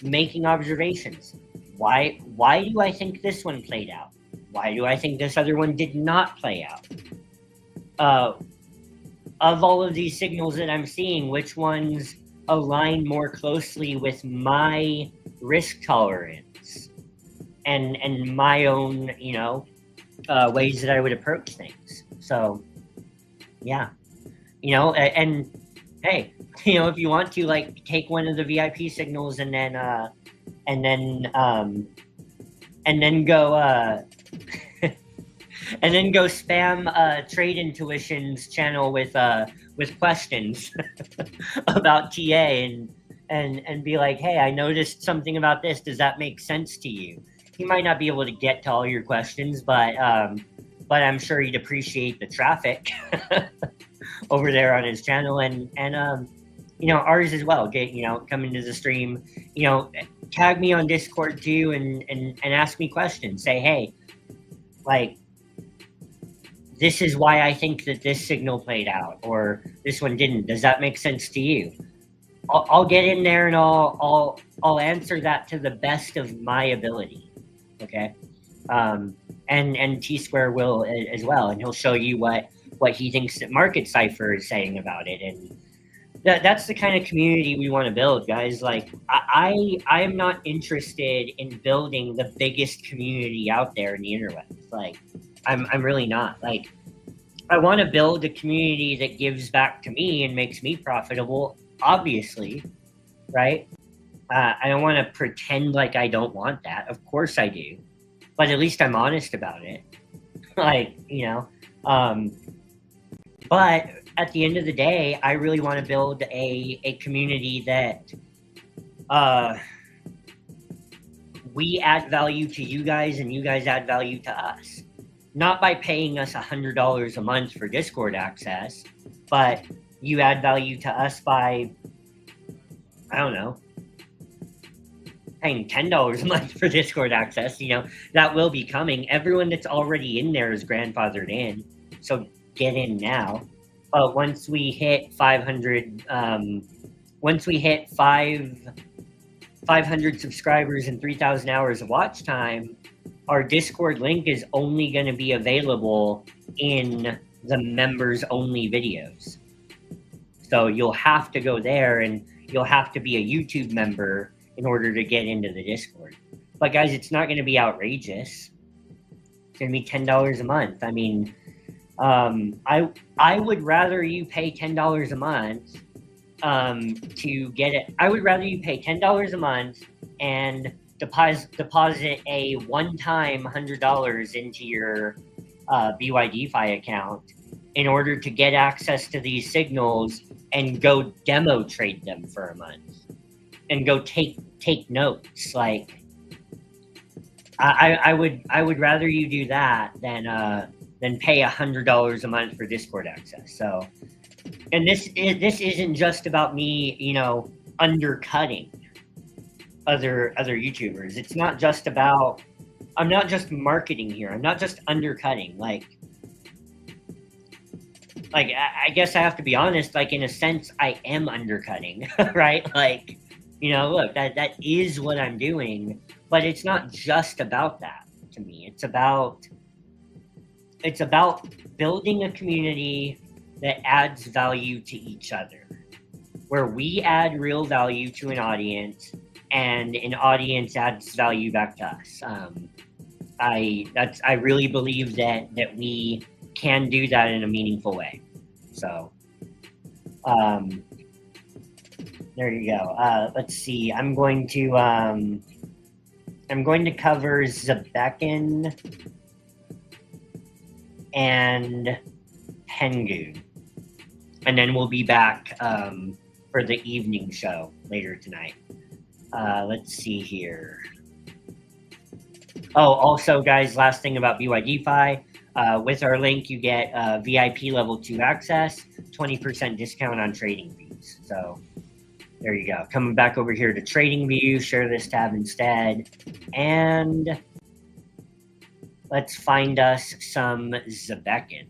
B: making observations. Why do I think this one played out? Why do I think this other one did not play out? Of all of these signals that I'm seeing, which ones align more closely with my risk tolerance and my own, ways that I would approach things. So, yeah, and hey, if you want to, like, take one of the VIP signals and then go and then go spam Trade Intuition's channel with questions about TA and be like, hey, I noticed something about this. Does that make sense to you? He might not be able to get to all your questions, but I'm sure he'd appreciate the traffic over there on his channel and ours as well. Come into the stream, tag me on Discord too and ask me questions. Say, hey, like, this is why I think that this signal played out or this one didn't. Does that make sense to you? I'll get in there and I'll answer that to the best of my ability. Okay. And T Square will as well. And he'll show you what he thinks that Market Cipher is saying about it. And that's the kind of community we want to build, guys. Like, I am not interested in building the biggest community out there in the interweb. Like, I'm really not. Like, I want to build a community that gives back to me and makes me profitable, obviously, right? I don't want to pretend like I don't want that. Of course I do. But at least I'm honest about it. Like, but at the end of the day, I really want to build a community that we add value to you guys and you guys add value to us. Not by paying us $100 a month for Discord access, but you add value to us by, I don't know, paying $10 a month for Discord access. That will be coming. Everyone that's already in there is grandfathered in, so get in now. But once we hit 500 subscribers and 3,000 hours of watch time, our Discord link is only going to be available in the members only videos. So you'll have to go there and you'll have to be a YouTube member in order to get into the Discord. But guys, it's not going to be outrageous. It's going to be $10 a month. I mean, I would rather you pay $10 a month to get it. I would rather you pay $10 a month and deposit a one-time $100 into your BYDFi account in order to get access to these signals and go demo trade them for a month and go take notes. Like, I would rather you do that than pay $100 a month for Discord access. So, and this isn't just about me, undercutting other YouTubers. It's not just about, I'm not just marketing here. I'm not just undercutting. Like I guess I have to be honest, like, in a sense, I am undercutting, right? Like, look, that is what I'm doing, but it's not just about that to me. It's about building a community that adds value to each other, where we add real value to an audience and an audience adds value back to us. I really believe that we can do that in a meaningful way. So, there you go. Let's see. I'm going to cover Zebekin and Pengu, and then we'll be back for the evening show later tonight. Let's see here. Oh, also, guys, last thing about BYDFi. With our link, you get VIP level 2 access, 20% discount on trading fees. So there you go. Coming back over here to Trading View, share this tab instead. And let's find us some Zebekin.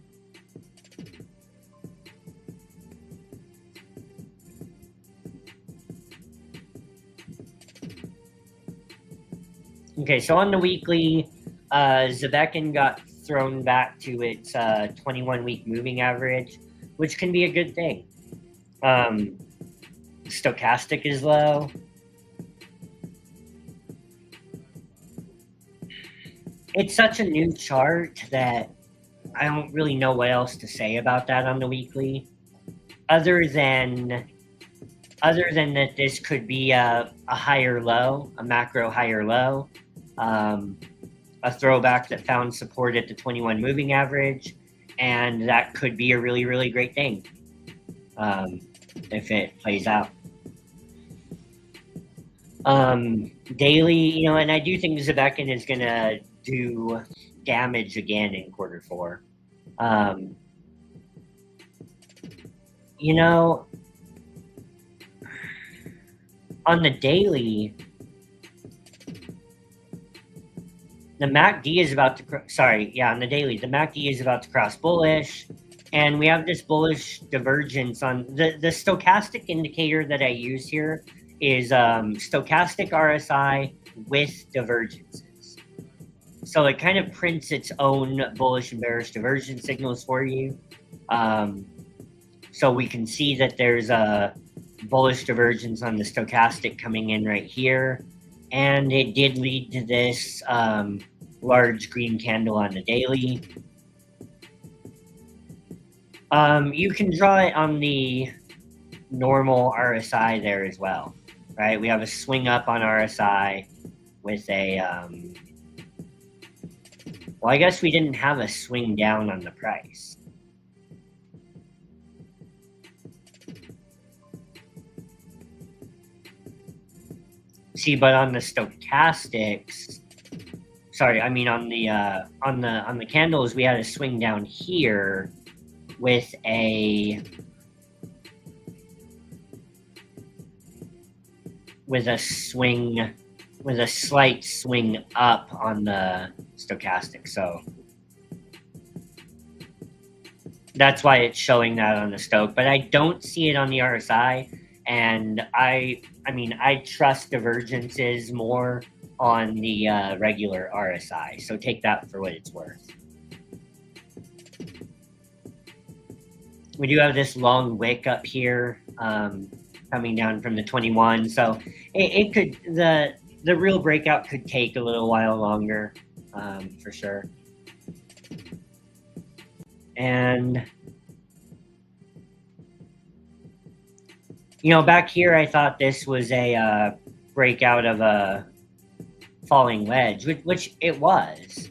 B: Okay, so on the weekly, Zebekin got thrown back to its 21-week moving average, which can be a good thing. Stochastic is low. It's such a new chart that I don't really know what else to say about that on the weekly, other than that this could be a higher low, a macro higher low, a throwback that found support at the 21 moving average, and that could be a really, really great thing if it plays out. Daily, and I do think Zebekin is going to do damage again in quarter 4. On the daily, the MACD is about to on the daily, the MACD is about to cross bullish, and we have this bullish divergence on the stochastic indicator that I use here is stochastic RSI with divergences. So it kind of prints its own bullish and bearish divergence signals for you. So we can see that there's a bullish divergence on the stochastic coming in right here. And it did lead to this large green candle on the daily. You can draw it on the normal RSI there as well, right? We have a swing up on RSI with a, well, I guess we didn't have a swing down on the price. See, but on the stochastics, on the candles, we had a swing down here with a slight swing up on the stochastic. So that's why it's showing that on the stoch, but I don't see it on the RSI. And I trust divergences more on the regular RSI. So take that for what it's worth. We do have this long wick up here coming down from the 21. So it could, the real breakout could take a little while longer for sure. And back here, I thought this was a breakout of a falling wedge, which it was.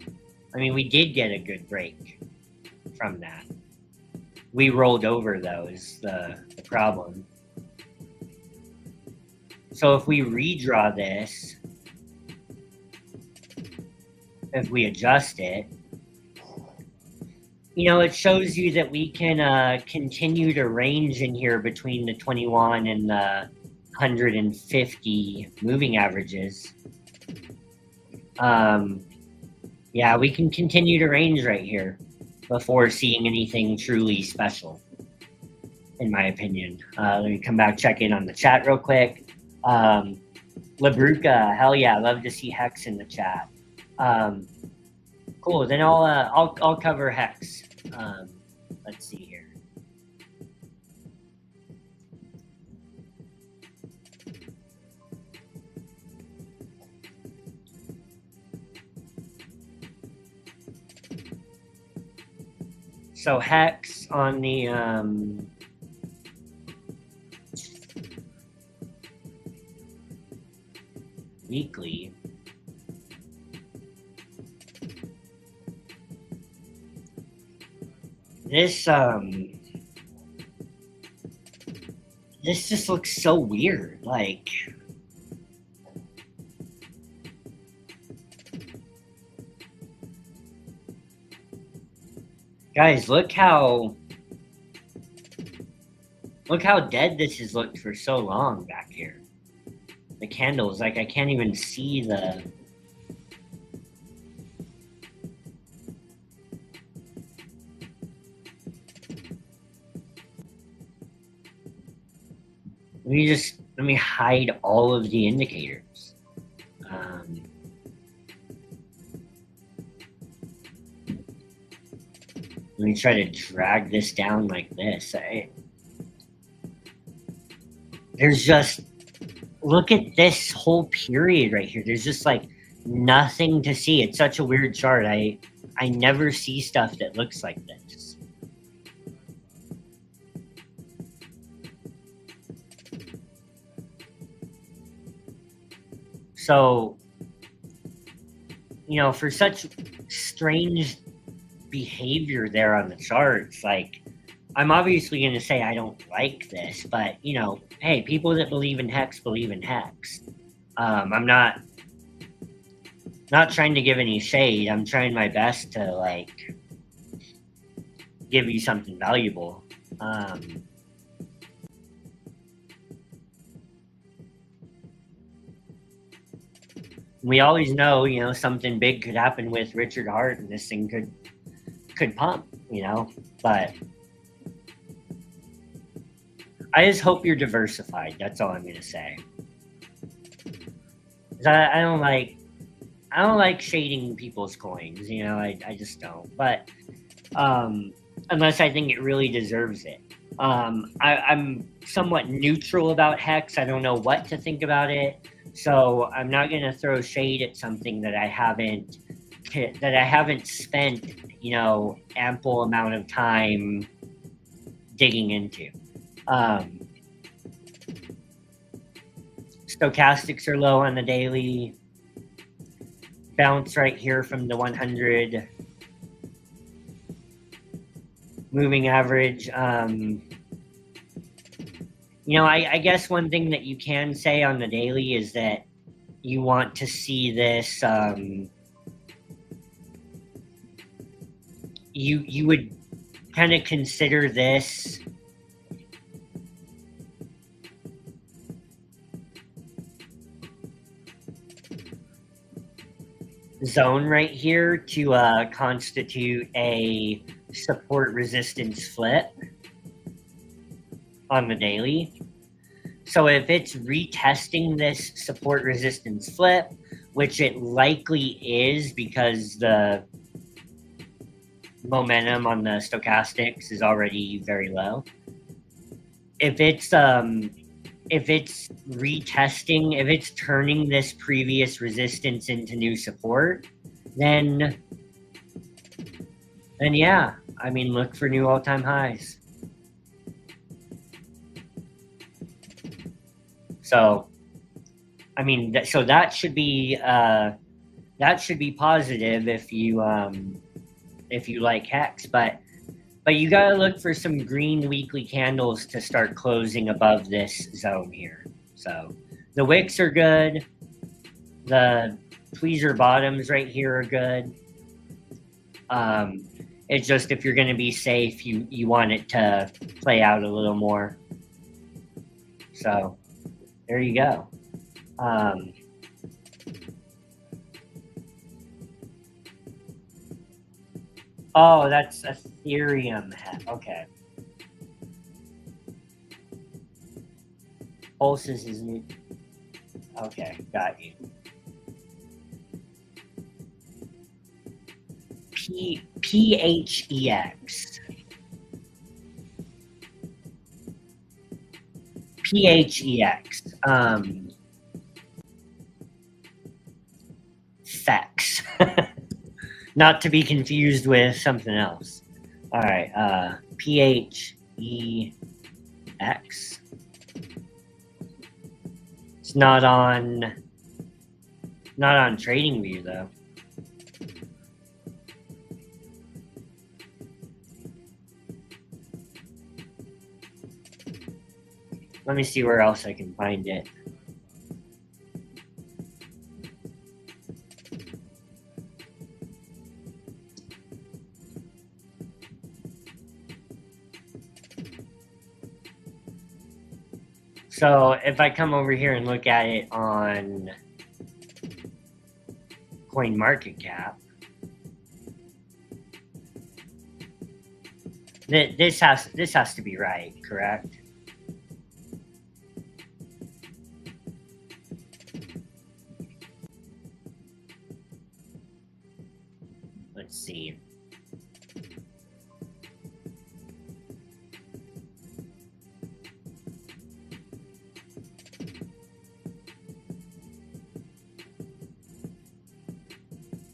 B: I mean, we did get a good break from that. We rolled over, though, is the problem. So if we redraw this, if we adjust it, it shows you that we can continue to range in here between the 21 and the 150 moving averages. Yeah, we can continue to range right here before seeing anything truly special, in my opinion. Let me come back, check in on the chat real quick. Labruca, hell yeah, love to see Hex in the chat. Cool. Then I'll cover Hex. Let's see here. So Hex on the weekly. This just looks so weird. Like, Guys, look how dead this has looked for so long back here. The candles, like I can't even see the... Let me hide all of the indicators. Let me try to drag this down like this. There's just, look at this whole period right here. There's just like nothing to see. It's such a weird chart. I never see stuff that looks like this. So, you know, for such strange behavior there on the charts, like, I'm obviously going to say I don't like this, but, you know, hey, people that believe in hex believe in hex. I'm not trying to give any shade. I'm trying my best to, like, give you something valuable. We always know, you know, something big could happen with Richard Hart and this thing could pump, you know, but I just hope you're diversified. That's all I'm going to say. I don't like shading people's coins, you know, I just don't. But unless I think it really deserves it. I'm somewhat neutral about hex. I don't know what to think about it. So I'm not going to throw shade at something that I haven't spent, you know, ample amount of time digging into. Stochastics are low on the daily. Bounce right here from the 100 moving average. You know, I guess one thing that you can say on the daily is that you want to see this. You would kind of consider this zone right here to constitute a support resistance flip on the daily. So if it's retesting this support resistance flip, which it likely is because the momentum on the stochastics is already very low. If it's retesting, if it's turning this previous resistance into new support, then yeah, I mean, look for new all-time highs. So, I mean, so that should be positive if you like hex, but you gotta look for some green weekly candles to start closing above this zone here. So the wicks are good. The tweezer bottoms right here are good. It's just if you're going to be safe, you want it to play out a little more. So there you go. Oh, that's Ethereum. Okay. Pulses is new. Okay, got you. PHEX. PHEX. Fex. Not to be confused with something else. All right, PHEX. It's not on TradingView though. Let me see where else I can find it. So if I come over here and look at it on CoinMarketCap, this has to be right, correct? Let's see.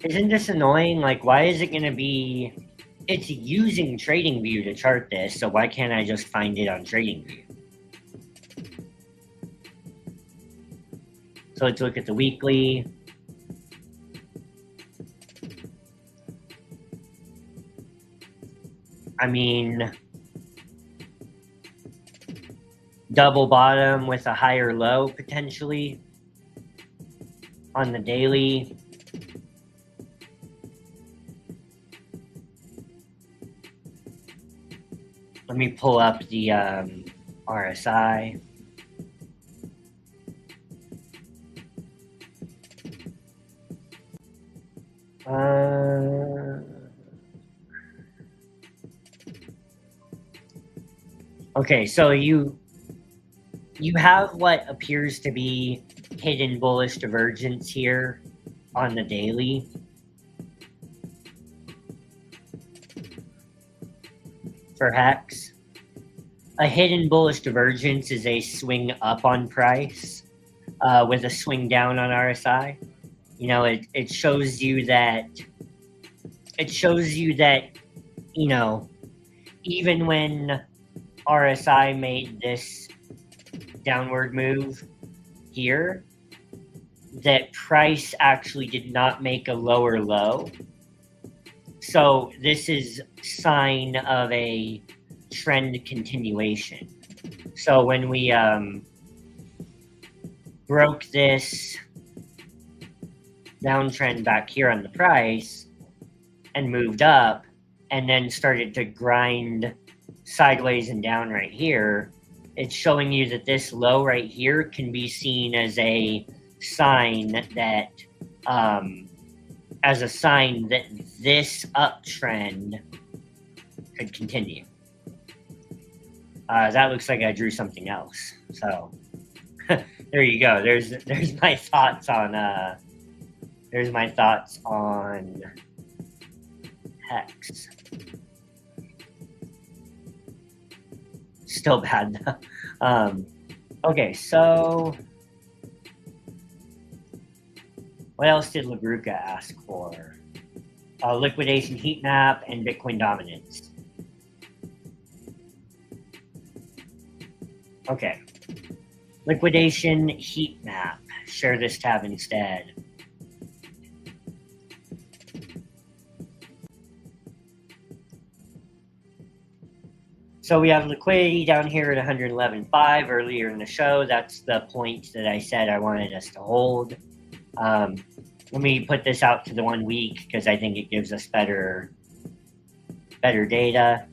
B: Isn't this annoying? Like, why is it going to be... It's using TradingView to chart this, so why can't I just find it on TradingView? So let's look at the weekly. I mean, double bottom with a higher low, potentially, on the daily. Let me pull up the RSI. Okay, so you have what appears to be hidden bullish divergence here on the daily. For Hex. A hidden bullish divergence is a swing up on price with a swing down on RSI. You know, it shows you that you know, even when RSI made this downward move here, that price actually did not make a lower low. So this is sign of a trend continuation. So when we broke this downtrend back here on the price and moved up and then started to grind sideways and down right here, it's showing you that this low right here can be seen as a sign that this uptrend could continue. That looks like I drew something else. So there you go. There's my thoughts on Hex. Still bad. Okay, so what else did LaBruca ask for? Liquidation heat map and Bitcoin dominance. Okay. Liquidation heat map. Share this tab instead. So we have liquidity down here at 111.5 earlier in the show. That's the point that I said I wanted us to hold. Let me put this out to the 1 week because I think it gives us better data.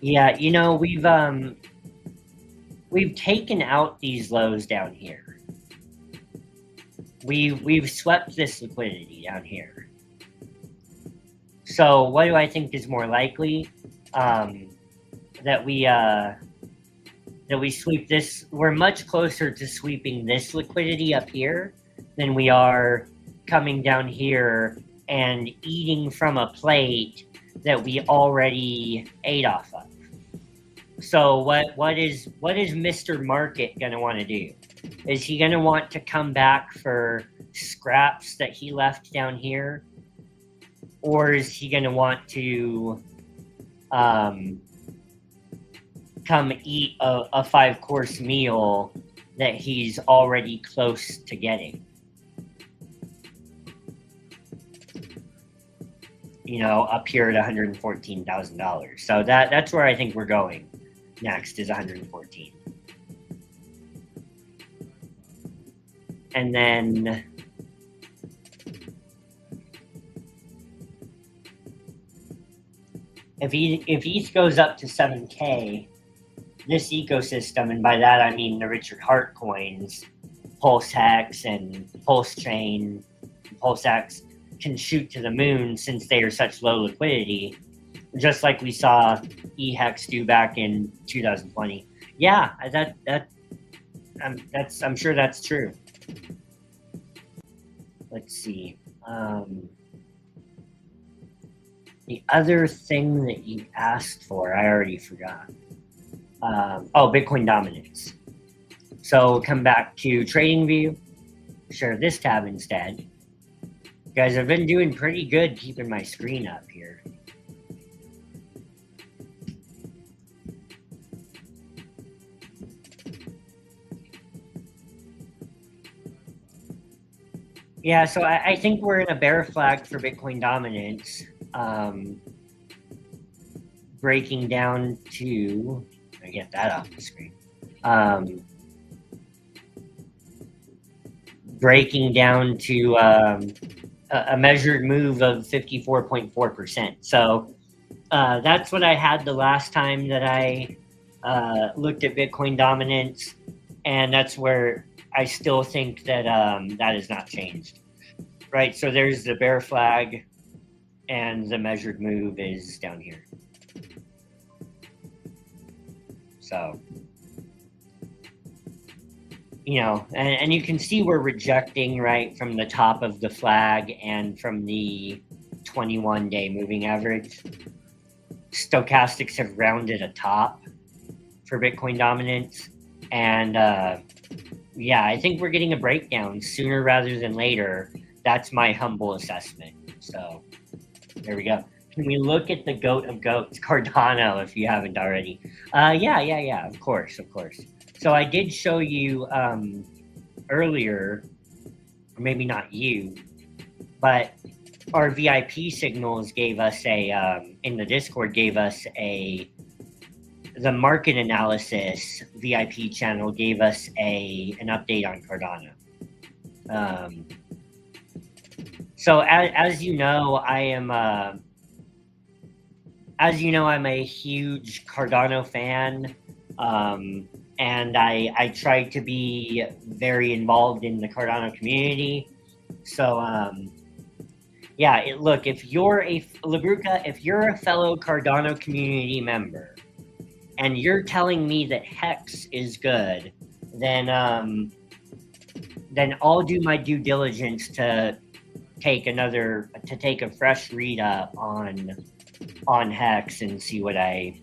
B: Yeah, you know, we've taken out these lows down here. We've swept this liquidity down here. So what do I think is more likely? That we sweep this. We're much closer to sweeping this liquidity up here than we are coming down here and eating from a plate that we already ate off of. So what is Mr. Market gonna want to do? Is he gonna want to come back for scraps that he left down here? Or is he gonna want to come eat a 5-course meal that he's already close to getting? You know, up here at $114,000. So that's where I think we're going next, is 114. And then if ETH goes up to 7K, this ecosystem, and by that I mean the Richard Hart coins, Pulse Hex and Pulse Chain, Pulse X, can shoot to the moon since they are such low liquidity, just like we saw eHex do back in 2020. Yeah, I'm sure that's true. Let's see. The other thing that you asked for, I already forgot. Bitcoin dominance. So come back to TradingView, share this tab instead. You guys have been doing pretty good keeping my screen up here. Yeah, so I think we're in a bear flag for Bitcoin dominance. Breaking down to, I get that off the screen. Breaking down to a measured move of 54.4%. So that's what I had the last time that I looked at Bitcoin dominance, and that's where I still think that that has not changed. Right, so there's the bear flag, and the measured move is down here. So, you know, and you can see we're rejecting right from the top of the flag and from the 21-day moving average. Stochastics have rounded a top for Bitcoin dominance, and yeah, I think we're getting a breakdown sooner rather than later. That's my humble assessment. So there we go. Can we look at the goat of goats, Cardano, if you haven't already? Yeah, of course. So I did show you earlier, or maybe not you, but our VIP signals gave us in the Discord gave us the market analysis VIP channel gave us an update on Cardano. So as you know, I'm a huge Cardano fan, and I try to be very involved in the Cardano community. So look, if you're if you're a fellow Cardano community member, and you're telling me that Hex is good, then I'll do my due diligence to take a fresh read up on Hex and see what I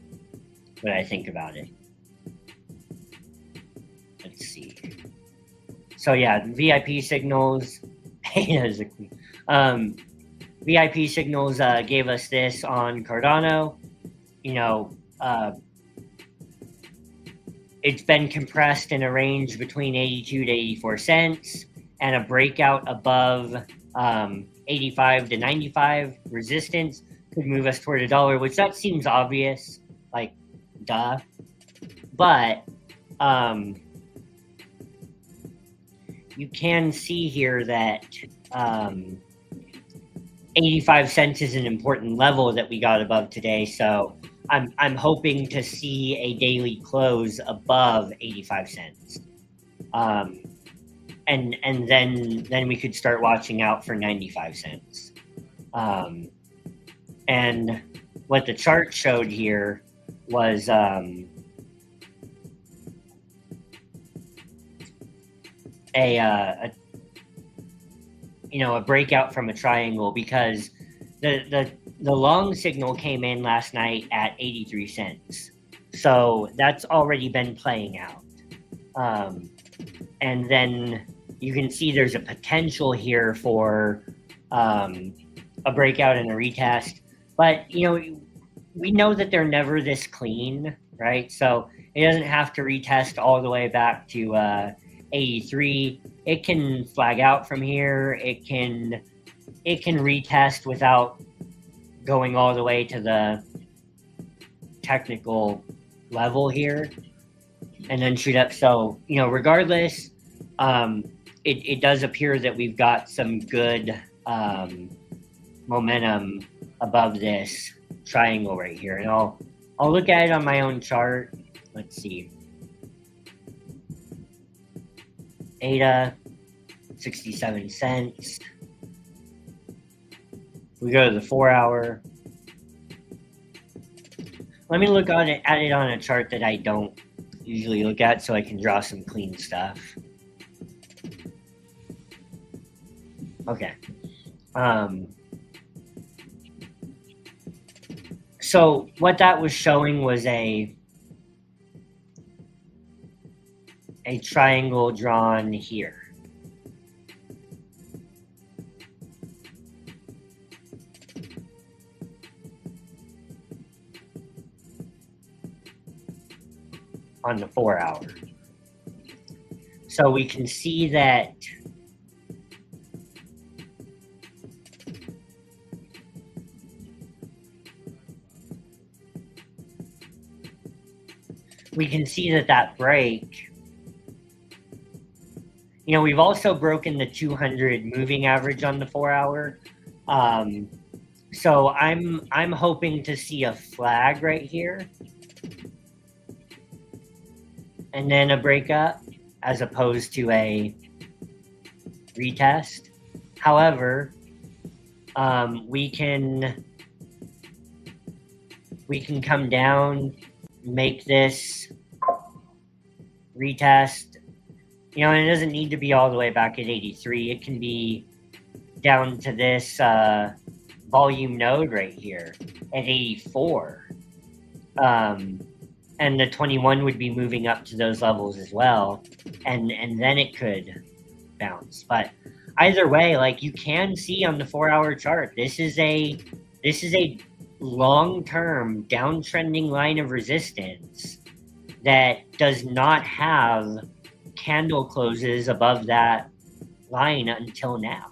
B: think about it. Let's see. So yeah, VIP signals. VIP signals gave us this on Cardano. You know, it's been compressed in a range between 82 to 84 cents, and a breakout above 85 to 95 resistance could move us toward $1, which that seems obvious, like duh. But you can see here that 85 cents is an important level that we got above today. So I'm hoping to see a daily close above 85 cents. And then we could start watching out for 95 cents. And what the chart showed here was a breakout from a triangle, because the long signal came in last night at 83 cents. So that's already been playing out. And then you can see there's a potential here for a breakout and a retest. But, you know, we know that they're never this clean, right? So it doesn't have to retest all the way back to 83. It can flag out from here. It can retest without going all the way to the technical level here, and then shoot up. So, you know, regardless, it does appear that we've got some good momentum above this triangle right here, and I'll look at it on my own chart. Let's see. ADA, 67 cents. We go to the 4-hour. Let me look at it on a chart that I don't usually look at so I can draw some clean stuff. Okay. So what that was showing was a triangle drawn here. On the 4-hour. So we can see that that break, you know, we've also broken the 200 moving average on the 4-hour. So I'm hoping to see a flag right here and then a breakup as opposed to a retest. However, we can come down, make this retest, you know, and it doesn't need to be all the way back at 83. It can be down to this volume node right here at 84. And the 21 would be moving up to those levels as well, and then it could bounce. But either way, like you can see on the 4-hour chart, this is a long-term downtrending line of resistance that does not have candle closes above that line until now.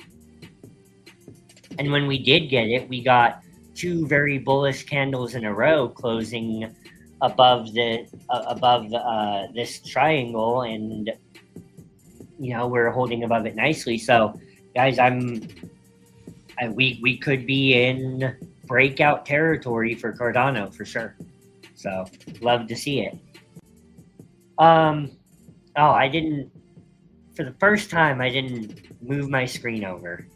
B: And when we did get it, we got 2 very bullish candles in a row closing above this triangle, and you know, we're holding above it nicely. So guys, we could be in breakout territory for Cardano for sure. So love to see it. Oh, I didn't, for the first time, I didn't move my screen over.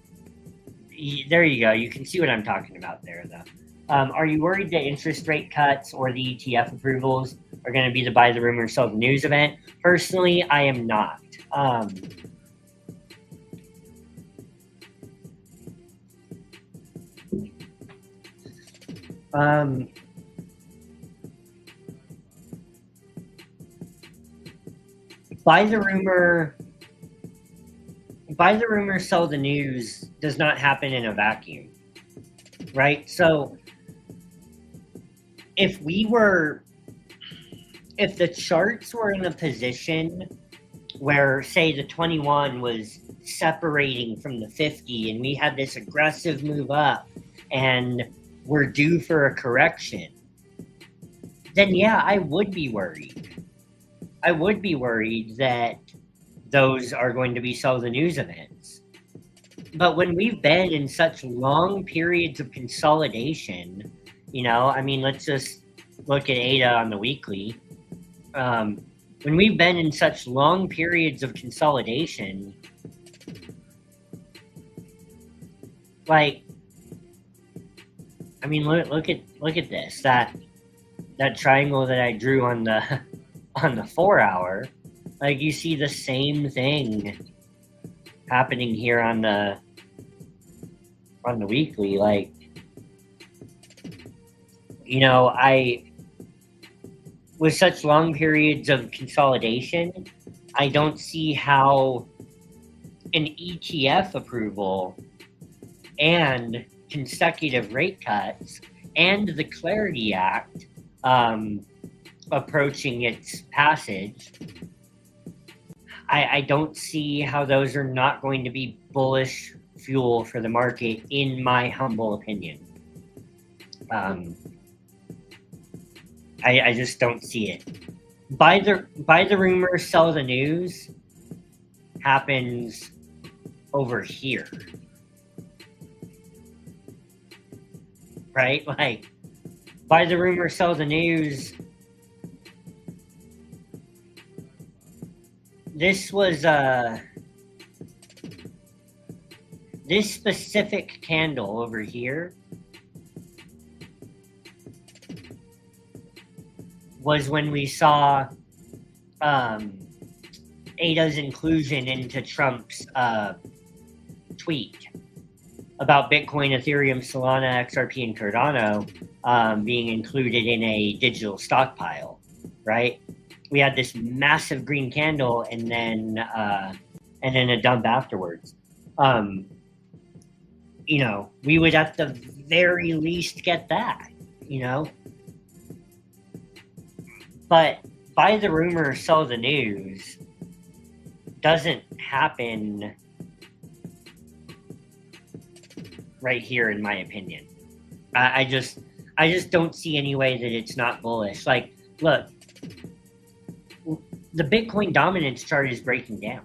B: There you go. You can see what I'm talking about there, though. Are you worried that interest rate cuts or the ETF approvals are going to be the buy the rumor, sell the news event? Personally, I am not. Buy the rumor, sell the news does not happen in a vacuum, right? So if the charts were in a position where, say, the 21 was separating from the 50 and we had this aggressive move up and we're due for a correction, then yeah, I would be worried. I would be worried that those are going to be sell the news events. But when we've been in such long periods of consolidation, you know, I mean, let's just look at ADA on the weekly. When we've been in such long periods of consolidation, like, I mean, look at this, that triangle that I drew on the 4-hour. Like, you see the same thing happening here on the weekly. Like, you know, with such long periods of consolidation, I don't see how an ETF approval and consecutive rate cuts and the Clarity Act approaching its passage, I don't see how those are not going to be bullish fuel for the market, in my humble opinion. I just don't see it. Buy the rumor, sell the news happens over here, right? Like, Buy the rumor, sell the news. This was this specific candle over here was when we saw Ada's inclusion into Trump's tweet about Bitcoin, Ethereum, Solana, XRP, and Cardano being included in a digital stockpile, right? We had this massive green candle and then a dump afterwards. You know, we would at the very least get that, you know? But buy the rumor, sell the news doesn't happen right here, in my opinion. I just don't see any way that it's not bullish. Like, look, the Bitcoin dominance chart is breaking down,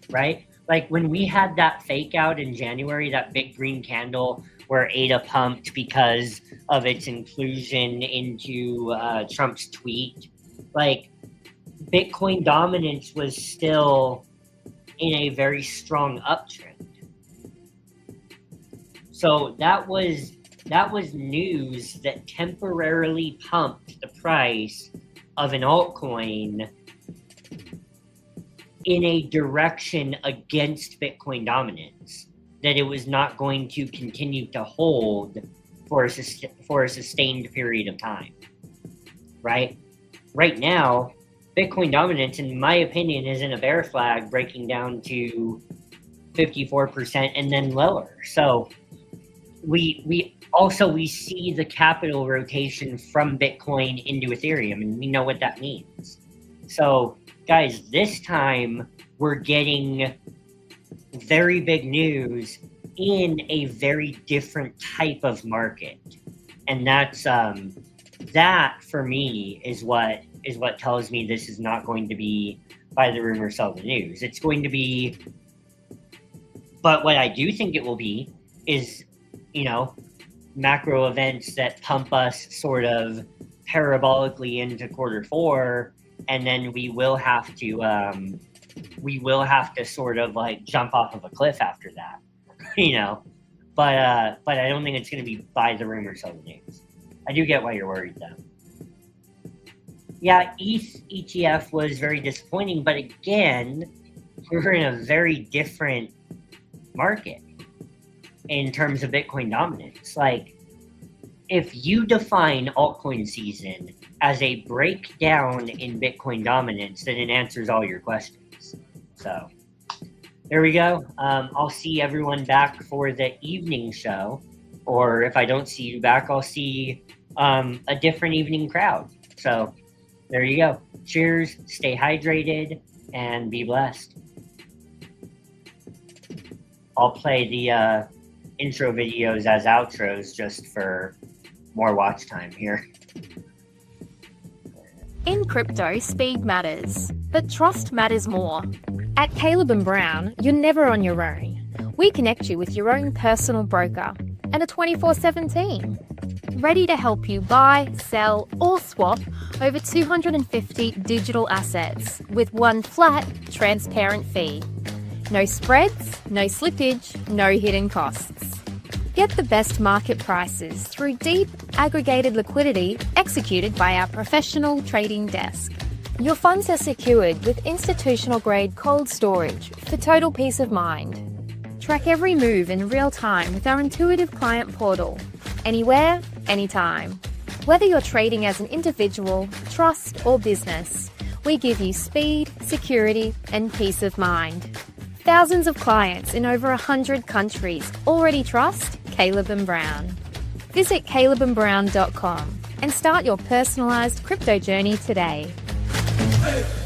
B: right? Like when we had that fake out in January, that big green candle where ADA pumped because of its inclusion into Trump's tweet, like Bitcoin dominance was still in a very strong uptrend. So that was news that temporarily pumped the price of an altcoin in a direction against Bitcoin dominance that it was not going to continue to hold for a sustained period of time, right? Right now, Bitcoin dominance, in my opinion, is in a bear flag breaking down to 54% and then lower. So we see the capital rotation from Bitcoin into Ethereum, and we know what that means. So guys, this time we're getting very big news in a very different type of market. And that's that for me is what tells me this is not going to be buy the rumor, sell the news. It's going to be, but what I do think it will be is, you know, macro events that pump us sort of parabolically into quarter 4, and then we will have to sort of like jump off of a cliff after that, you know. But I don't think it's going to be buy the rumor, sell the news. I do get why you're worried though. Yeah, ETH ETF was very disappointing, but again, we're in a very different market in terms of Bitcoin dominance. Like, if you define altcoin season as a breakdown in Bitcoin dominance, then it answers all your questions. So there we go. I'll see everyone back for the evening show, or if I don't see you back, I'll see a different evening crowd. So there you go. Cheers, stay hydrated, and be blessed. I'll play the intro videos as outros just for more watch time here.
A: In crypto, speed matters, but trust matters more. At Caleb & Brown, you're never on your own. We connect you with your own personal broker and a 24/7 team, ready to help you buy, sell, or swap over 250 digital assets with one flat, transparent fee. No spreads, no slippage, no hidden costs. Get the best market prices through deep, aggregated liquidity executed by our professional trading desk. Your funds are secured with institutional-grade cold storage for total peace of mind. Track every move in real time with our intuitive client portal, anywhere, anytime. Whether you're trading as an individual, trust, or business, we give you speed, security, and peace of mind. Thousands of clients in over 100 countries already trust Caleb & Brown. Visit calebandbrown.com and start your personalized crypto journey today.
E: Hey.